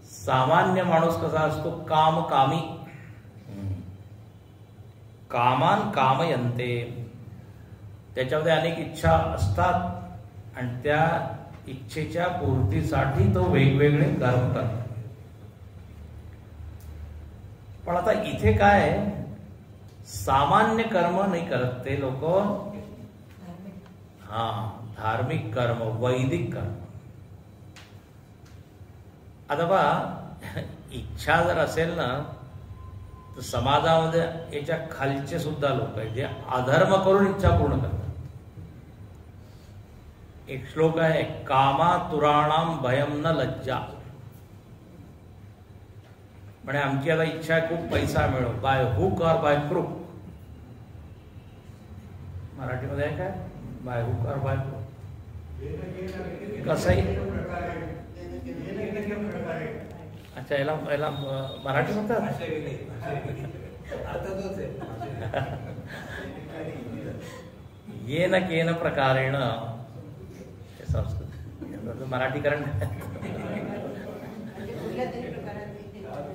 [SPEAKER 1] सामान्य माणूस कसा असतो? कामकामी. कामान कामयन्ते, त्याच्यामध्ये अनेक इच्छा असतात आणि त्या इच्छेच्या पूर्तीसाठी तो वेगवेगळे कर्म करतो. पण आता इथे काय, सामान्य कर्म नाही करत ते लोक, धार्मिक कर्म, वैदिक कर्म. आता बघा, इच्छा जर असेल ना तर समाजामध्ये याच्या खालचे सुद्धा लोक आहेत जे अधर्म करून इच्छा पूर्ण करतात. एक श्लोक आहे, कामातुराणाम भयम न लज्जा. म्हणजे आमची आता इच्छा आहे खूप पैसा मिळो, बाय हुक और बाय क्रूक. मराठीमध्ये आहे काय? बाय हुक और बाय क्रूक. कसंही. अच्छा, याला मराठी म्हणतात. येन केन प्रकारेण संस्कृत मराठीकरण.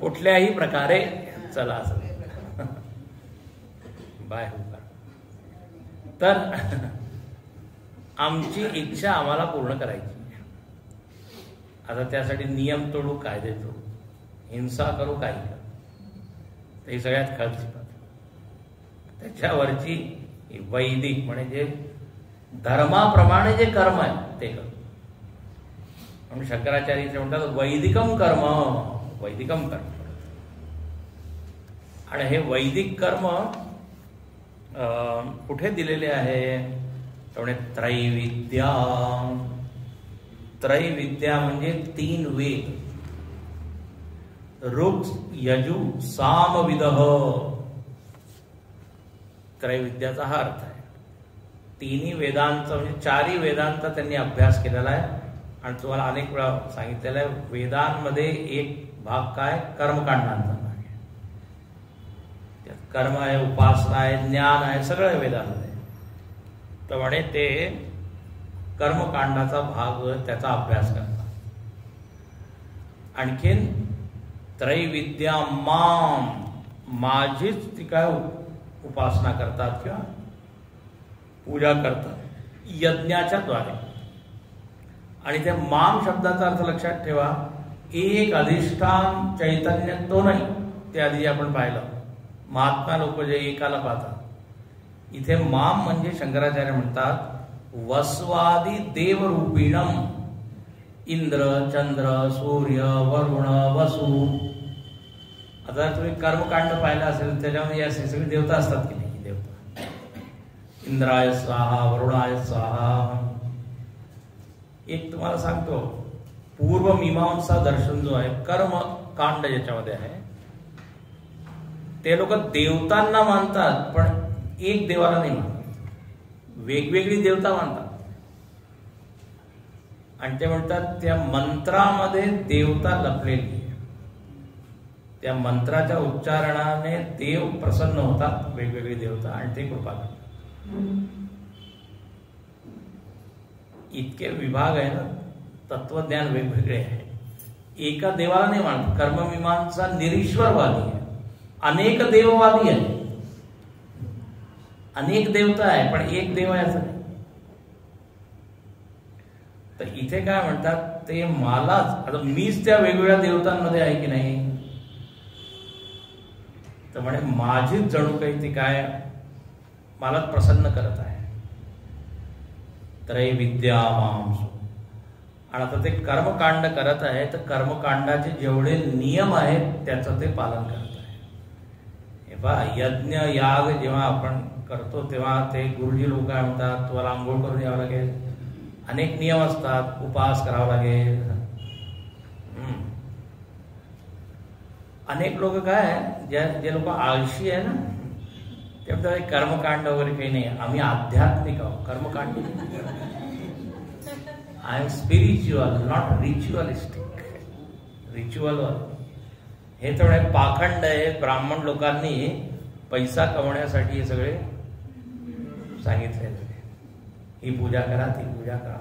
[SPEAKER 1] कुठल्याही प्रकारे चला असं बाय हुक. तर आमची इच्छा आम्हाला पूर्ण करायची. आता त्यासाठी नियम तोडू, कायदे तोडू, हिंसा करू, काही करू, ते सगळ्यात खालची बात. त्याच्यावरची वैदिक म्हणजे धर्माप्रमाणे जे कर्म आहे ते करू. म्हणून शंकराचार्य म्हणतात वैदिकम कर्म, वैदिकम कर्म. आणि हे वैदिक कर्म कुठे दिलेले आहे? त्यामुळे त्रैविद्या. त्रैविद्या म्हणजे 3 वेद, ऋक् यजु सामविदः, त्रैविद्याचा हा अर्थ आहे. 3 वेदांचा म्हणजे 4 वेदांचा त्यांनी अभ्यास केलेला आहे. आणि तुम्हाला अनेक वेळा सांगितलेलं आहे, वेदांमध्ये एक भाग काय, कर्मकांडांचा भाग आहे. त्यात कर्म आहे, उपासना आहे, ज्ञान आहे, सगळं वेदांमध्ये. तर म्हणे ते कर्मकांडाचा भाग त्याचा अभ्यास करतात. आणखीन त्रैविद्या माम, माझीच ती काय उपासना करतात किंवा पूजा करतात यज्ञाच्या द्वारे. आणि त्या माम शब्दाचा अर्थ लक्षात ठेवा, एक अधिष्ठान चैतन्य तो नाही. ते आधी आपण पाहिलं, महात्मा लोक जे एकाला पाहतात. इथे माम म्हणजे शंकराचार्य म्हणतात वस्वादी देवरूपिणम, इंद्र, चंद्र, सूर्य, वरुण, वसु. आता तुम्ही कर्मकांड पाहिलं असेल, त्याच्यामध्ये या सगळी देवता असतात की नाही. देवता इंद्राय स्वाहा, वरुणाय स्वाहा. एक तुम्हाला सांगतो, पूर्व मीमांसा दर्शन जो आहे, कर्मकांड ज्याच्यामध्ये आहे, ते लोक देवतांना मानतात पण एक देवाला नाही मानतात, वेगवेगळी देवता मानतात. आणि ते म्हणतात त्या मंत्रामध्ये देवता लपलेली आहे. त्या मंत्राच्या उच्चारणाने देव प्रसन्न होतात, वेगवेगळी देवता, आणि ते कृपा करतात. इतके विभाग आहे ना, तत्वज्ञान वेगवेगळे आहे. एका देवाला नाही मानत. कर्ममीमांसा निरीश्वरवादी आहे, अनेक देववादी आहे. अनेक देवता आहे पण एक देव आहे असं नाही. तर इथे काय म्हणतात, ते मलाच, आता मीच त्या वेगवेगळ्या देवतांमध्ये आहे की नाही. तर म्हणे माझीच जणू काही ती काय मलाच प्रसन्न करत आहे. त्रैविद्या मांसो. आणि आता ते कर्मकांड करत आहे, तर कर्मकांडाचे जेवढे नियम आहेत त्याचं ते पालन करत आहे. हे पहा, यज्ञ याग जेव्हा आपण करतो तेव्हा ते गुरुजी लोक काय म्हणतात, तुम्हाला आंघोळ करून यावं लागेल, अनेक नियम असतात, उपवास करावा लागेल. अनेक लोक काय, जे लोक आळशी आहे ना, ते म्हणतात कर्मकांड वगैरे काही नाही, आम्ही आध्यात्मिक आहोत, कर्मकांड. I am spiritual, not ritualistic. Ritual हे तर पाखंड आहे. ब्राह्मण लोकांनी पैसा कमवण्यासाठी हे सगळे सांगितले. ही पूजा करा, ती पूजा करा,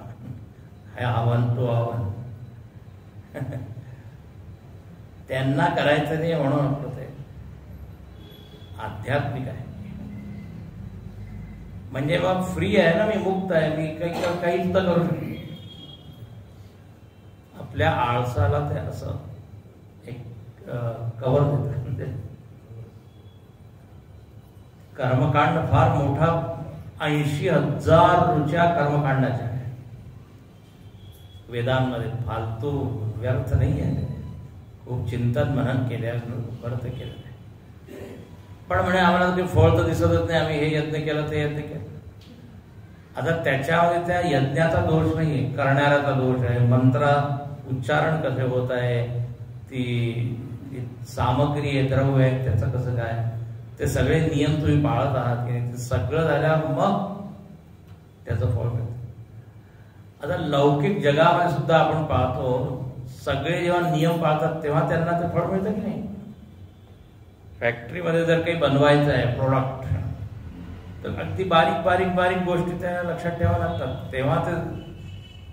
[SPEAKER 1] हे हवन, तो हवन. त्यांना करायचं नाही म्हणून आपलं ते आध्यात्मिक आहे. म्हणजे मग फ्री आहे ना, मी मुक्त आहे, मी काहीच तर करू शकतो. आपल्या आळसाला ते असं एक कवर देतात. कर्मकांड फार मोठा, 80,000 रुच्या कर्मकांडाच्या आहे वेदांमध्ये. फालतू व्यर्थ नाही आहे. खूप चिंतन मनन केल्यावर अर्थ केलं नाही. पण म्हणे आम्हाला ते फळ तर दिसतच नाही, आम्ही हे यज्ञ केलं, ते यज्ञ केलं. आता त्याच्यामध्ये त्या यज्ञाचा दोष नाही, करणाऱ्याचा दोष आहे. मंत्र उच्चारण कसे होत आहे, ती सामग्री आहे, द्रव्य आहे, त्याचं कसं काय, ते सगळे नियम तुम्ही पाळत आहात की नाही, ते सगळं झाल्यावर मग त्याचं फळ मिळतं. आता लौकिक जगामध्ये सुद्धा आपण पाहतो, सगळे जेव्हा नियम पाळतात तेव्हा त्यांना ते फळ मिळतं की नाही. फॅक्टरीमध्ये जर काही बनवायचं आहे प्रोडक्ट, तर अगदी बारीक बारीक बारीक गोष्टी त्या लक्षात ठेवाव्या लागतात, तेव्हा ते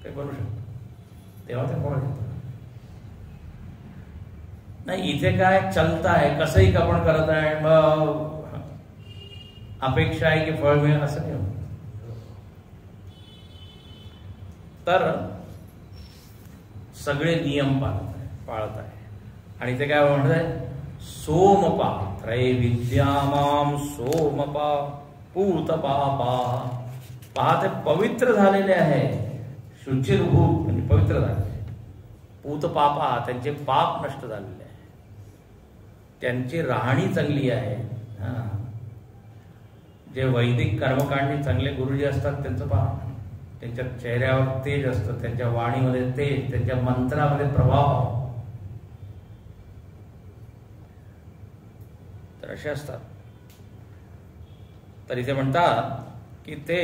[SPEAKER 1] काही बनवू शकतात, तेव्हा ते फळ येतं. नाही, इथे काय चलत आहे, कसंही आपण करत आहे, मग अपेक्षा आहे की फळ मिळेल असं नाही. तर सगळे नियम पाळत आहे. आणि ते काय म्हणत आहे, सोमपा, त्रैविद्यामाम सोमपा पूतपापा. पहा, ते पवित्र झालेले आहे, शुचिर्भूत म्हणजे पवित्र झालेले. पूतपापा, त्यांचे पाप नष्ट झालेले आहे, त्यांची राहणी चांगली आहे. जे वैदिक कर्मकांडी चांगले गुरुजी असतात त्यांचं पहा, त्यांच्या चेहऱ्यावर तेज असतं, त्यांच्या वाणीमध्ये तेज, त्यांच्या मंत्रामध्ये प्रभाव, तर असे असतात. तर इथे म्हणतात की ते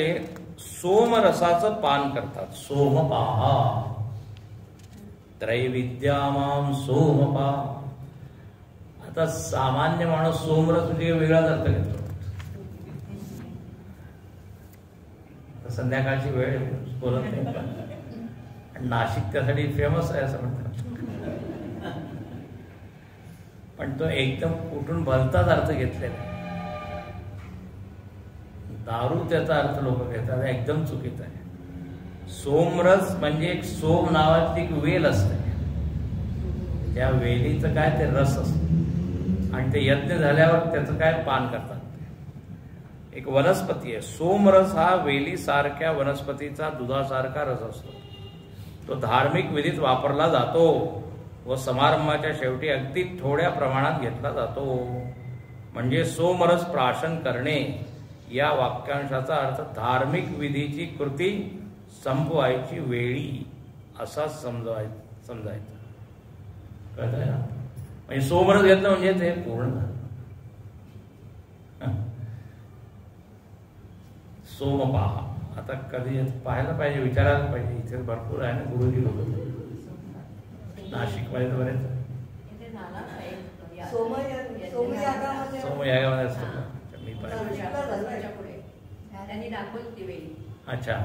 [SPEAKER 1] सोमरसाचं पान करतात. सोमपाहा त्रैविद्यामां सोमपा. आता सामान्य माणूस सोमरस म्हणजे वेगळाच अर्थ घेतो. संध्याकाळची वेळ बोलत नाही, नाशिक त्यासाठी फेमस आहे असं म्हणतात, पण तो एकदम कुठून भलताच अर्थ घेतलेला. दारू त्याचा अर्थ लोक घेतात, एकदम चुकीचा आहे. सोमरस म्हणजे एक सोम नावाची एक वेल असते, त्या वेलीचं काय ते रस असत आणि ते यज्ञ झाल्यावर त्याचं काय पान करतात. एक वनस्पती आहे सोमरस, हा वेलीसारख्या वनस्पतीचा दुधासारखा रस असतो. तो धार्मिक विधीत वापरला जातो व समारंभाच्या शेवटी अगदी थोड्या प्रमाणात घेतला जातो. म्हणजे सोमरस प्राशन करणे या वाक्यांशाचा अर्थ धार्मिक विधीची कृती संपवायची वेळी असा समजायचा. कळतंय ना? म्हणजे सोमरस घेतलं म्हणजे ते पूर्ण सोमपाहा. आता कधी पाहायला पाहिजे, विचारायला पाहिजे. इथे भरपूर आहे ना गुरुजी लोक, नाशिकमध्ये तर बरेच सोमयागामध्ये असतो का? मी अच्छा,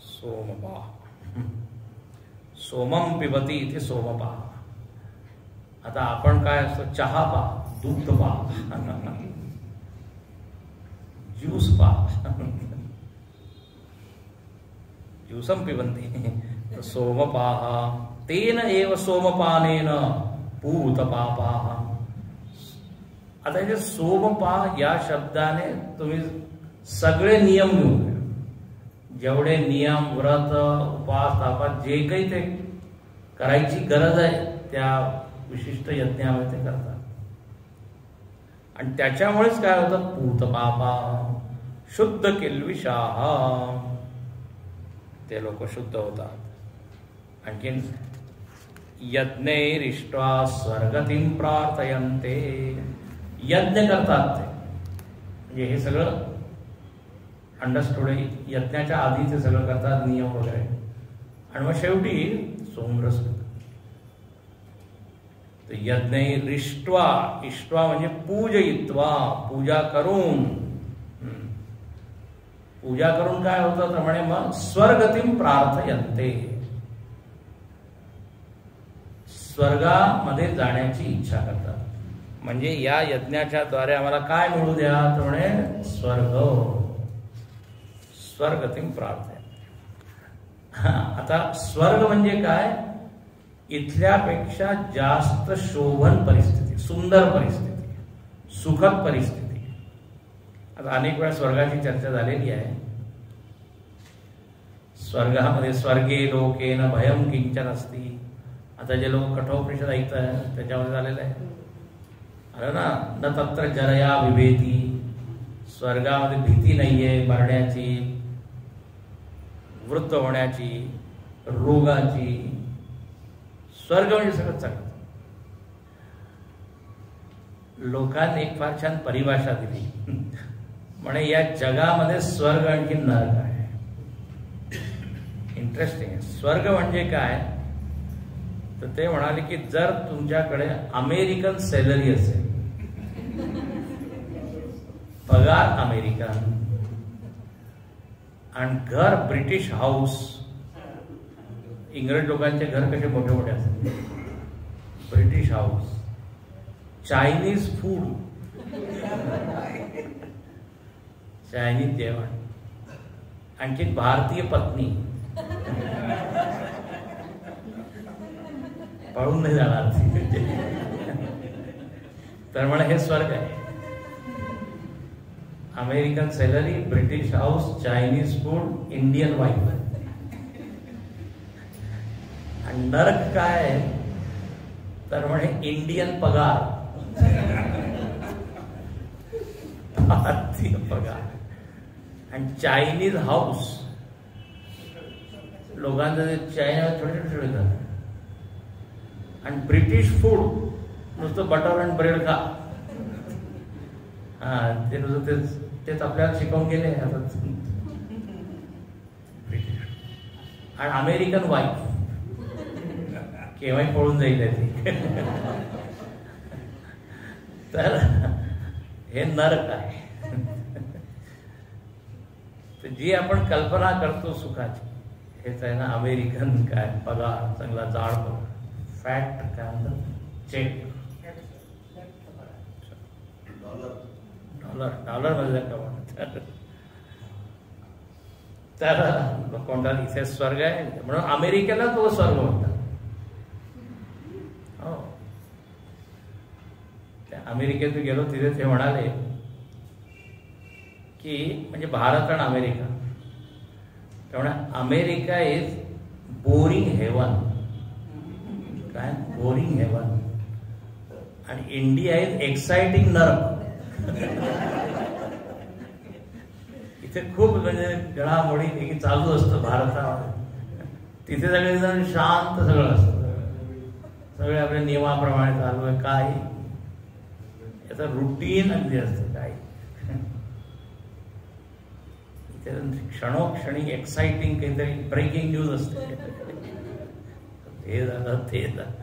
[SPEAKER 1] सोमपा. सोमम पिबती इथे सोमपा. आता आपण काय असतो, चहा पा, दूध पा, ज्यूस पा, ज्यूसम पिबंती. सोमपाह तेन एव सोमपानेन पूतपापाः. आता इथे सोमपा या शब्दाने तुम्ही सगळे नियम घेऊन, जेवढे नियम, व्रत, उपास, तापास जे काही ते करायची गरज आहे त्या विशिष्ट यज्ञामध्ये ते करतात. आणि त्याच्यामुळेच काय होतं, पूतपापा, शुद्ध किल्विषाः, ते लोक शुद्ध होतात. आणखीन यज्ञैरिष्ट्वा स्वर्गतिं प्रार्थयन्ते. यज्ञ करतात ते, म्हणजे हे सगळं अंडरस्टूड आहे. यज्ञाच्या आधी ते सगळं करतात, नियम वगैरे, आणि मग शेवटी सोमरस. यज्ञैरिष्ट्वा, इष्ट्वा म्हणजे पूजयित्वा, पूजा करून. पूजा करून काय होतं तर म्हणे मग स्वर्गतिं प्रार्थयन्ते, स्वर्गामध्ये जाण्याची इच्छा करतात. म्हणजे या यज्ञाच्या द्वारे आम्हाला काय मिळू द्या तर म्हणे स्वर्ग, स्वर्गतिं प्रार्थयन्ते. आता स्वर्ग म्हणजे काय, इथल्यापेक्षा जास्त शोभन परिस्थिती, सुंदर परिस्थिती, सुखद परिस्थिती. आता अनेक वेळा स्वर्गाची चर्चा झालेली आहे. स्वर्गामध्ये स्वर्गे लोकेन भयम किंचन अस्ति. आता जे लोक कठोपनिषद ऐकतात त्याच्यामध्ये झालेलं आहे, अरे ना, न तत्र जरया विभेती. स्वर्गामध्ये भीती नाहीये मरण्याची, वृद्ध होण्याची, रोगाची. स्वर्ग म्हणजे सगळं चांगलं. लोकांनी एक फार छान परिभाषा दिली, म्हणे या जगामध्ये स्वर्ग आणखी नरक आहे. इंटरेस्टिंग आहे. स्वर्ग म्हणजे काय तर ते म्हणाले की जर तुमच्याकडे अमेरिकन सॅलरी असेल, पगार अमेरिकन, आणि घर ब्रिटिश हाऊस. इंग्रज लोकांचे घर कसे मोठे मोठे असतात, British house. Chinese food, Chinese जेवण, आणखी भारतीय पत्नी, पळून नाही जाणार तर म्हणे हे स्वर्ग आहे. American salary, British house, Chinese food, Indian wife. आणि नरक काय तर म्हणे इंडियन पगार, भारतीय पगार. आणि चायनीज हाऊस लोकांचं चायना छोटे छोटे ठेवतात. आणि ब्रिटिश फूड नुसतं बटर अँड ब्रेड खा. ते नुसतं तेच आपल्याला शिकवून गेले आता. ब्रिटिश आणि अमेरिकन वाईफ केव्हाही पळून जाईल ती. तर हे नरक आहे. तर जी आपण कल्पना करतो सुखाची, हेच आहे ना अमेरिकन काय पगार चांगला जाड फॅट काय म्हणतात चेक डॉलर मध्ये का म्हणतात. तर कोणता इथे स्वर्ग आहे म्हणून अमेरिकेला तो स्वर्ग म्हणतात. हो, त्या अमेरिकेत गेलो तिथे ते म्हणाले की म्हणजे भारत आणि अमेरिका, त्यामुळे अमेरिका इज बोरिंग हेवन. काय बोरिंग हेवन आणि इंडिया इज एक्साइटिंग नरक. इथे खूप म्हणजे घडामोडी चालू असतं भारतामध्ये. तिथे सगळेजण शांत सगळं असतं, सगळे आपल्या नियमाप्रमाणे चालू आहे. काही याचं रुटीन अगदी असतं. काही इथे क्षणोक्षणी एक्साइटिंग काहीतरी ब्रेकिंग न्यूज असते. हे झालं ते झालं.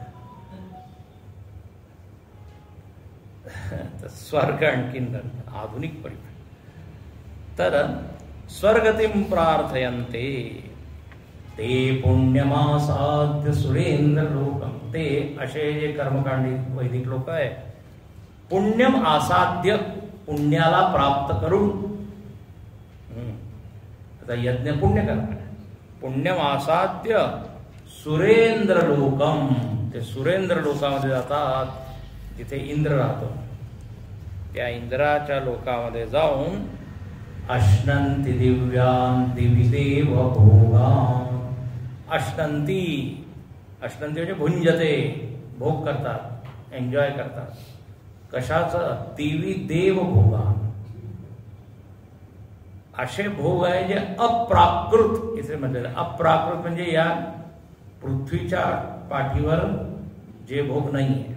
[SPEAKER 1] स्वर्ग आणखीन आधुनिक परिभाषा. तर स्वर्गतिं प्रार्थयन्ते ते पुण्यमासाद्य सुरेंद्र लोकम. ते असे जे कर्मकांडी वैदिक लोक आहे, पुण्यम आसाद्य पुण्याला प्राप्त करून. आता यज्ञ पुण्य करणार, पुण्यम आसाद्य सुरेंद्र लोकम. ते सुरेंद्र लोकामध्ये जातात, जिथे इंद्र राहतो. त्या इंद्राच्या लोकामध्ये जाऊन अश्नंती दिव्यान दिविदेव भोगान. अश्नंती, अश्नंती म्हणजे भुंजते, भोग करतात, एन्जॉय करतात. कशाचं? दिविदेव भोगान. असे भोग आहे जे अप्राकृत इथे म्हटलेलं. अप्राकृत म्हणजे या पृथ्वीच्या पाठीवर जे भोग नाही आहे.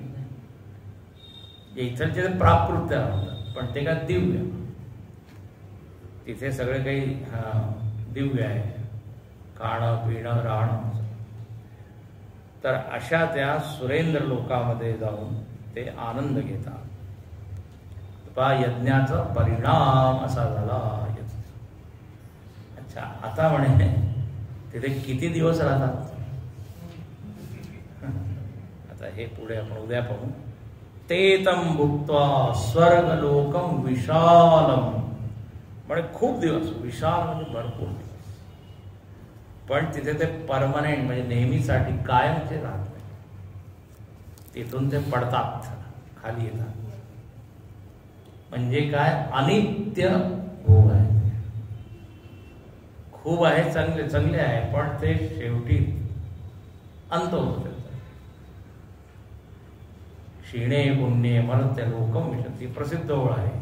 [SPEAKER 1] इथलचे प्राकृत म्हणतात, पण ते काय दिव्य. तिथे सगळे काही दिव्य आहे, खाणं पिणं राहणं. तर अशा त्या सुरेंद्र लोकामध्ये जाऊन ते आनंद घेतात. यज्ञाचा परिणाम असा झाला. अच्छा, आता म्हणे तिथे किती दिवस राहतात? आता हे पुढे आपण उद्या पाहू. तेतम भुक्त्वा स्वर्गलोकम विशालम. म्हणजे खूप दिवस, विशाल म्हणजे भरपूर दिवस. पण तिथे ते परमनंट म्हणजे नेहमीसाठी कायमचे राहत नाही. तिथून ते पडतात, खाली येतात. म्हणजे काय? अनित्य भोग आहे. खूप आहे, चांगले चांगले आहे, पण ते शेवटी अंत होतो त्याचा. क्षीणे पुण्ये मर्त्य लोकम विशती प्रसिद्ध ओळ आहे.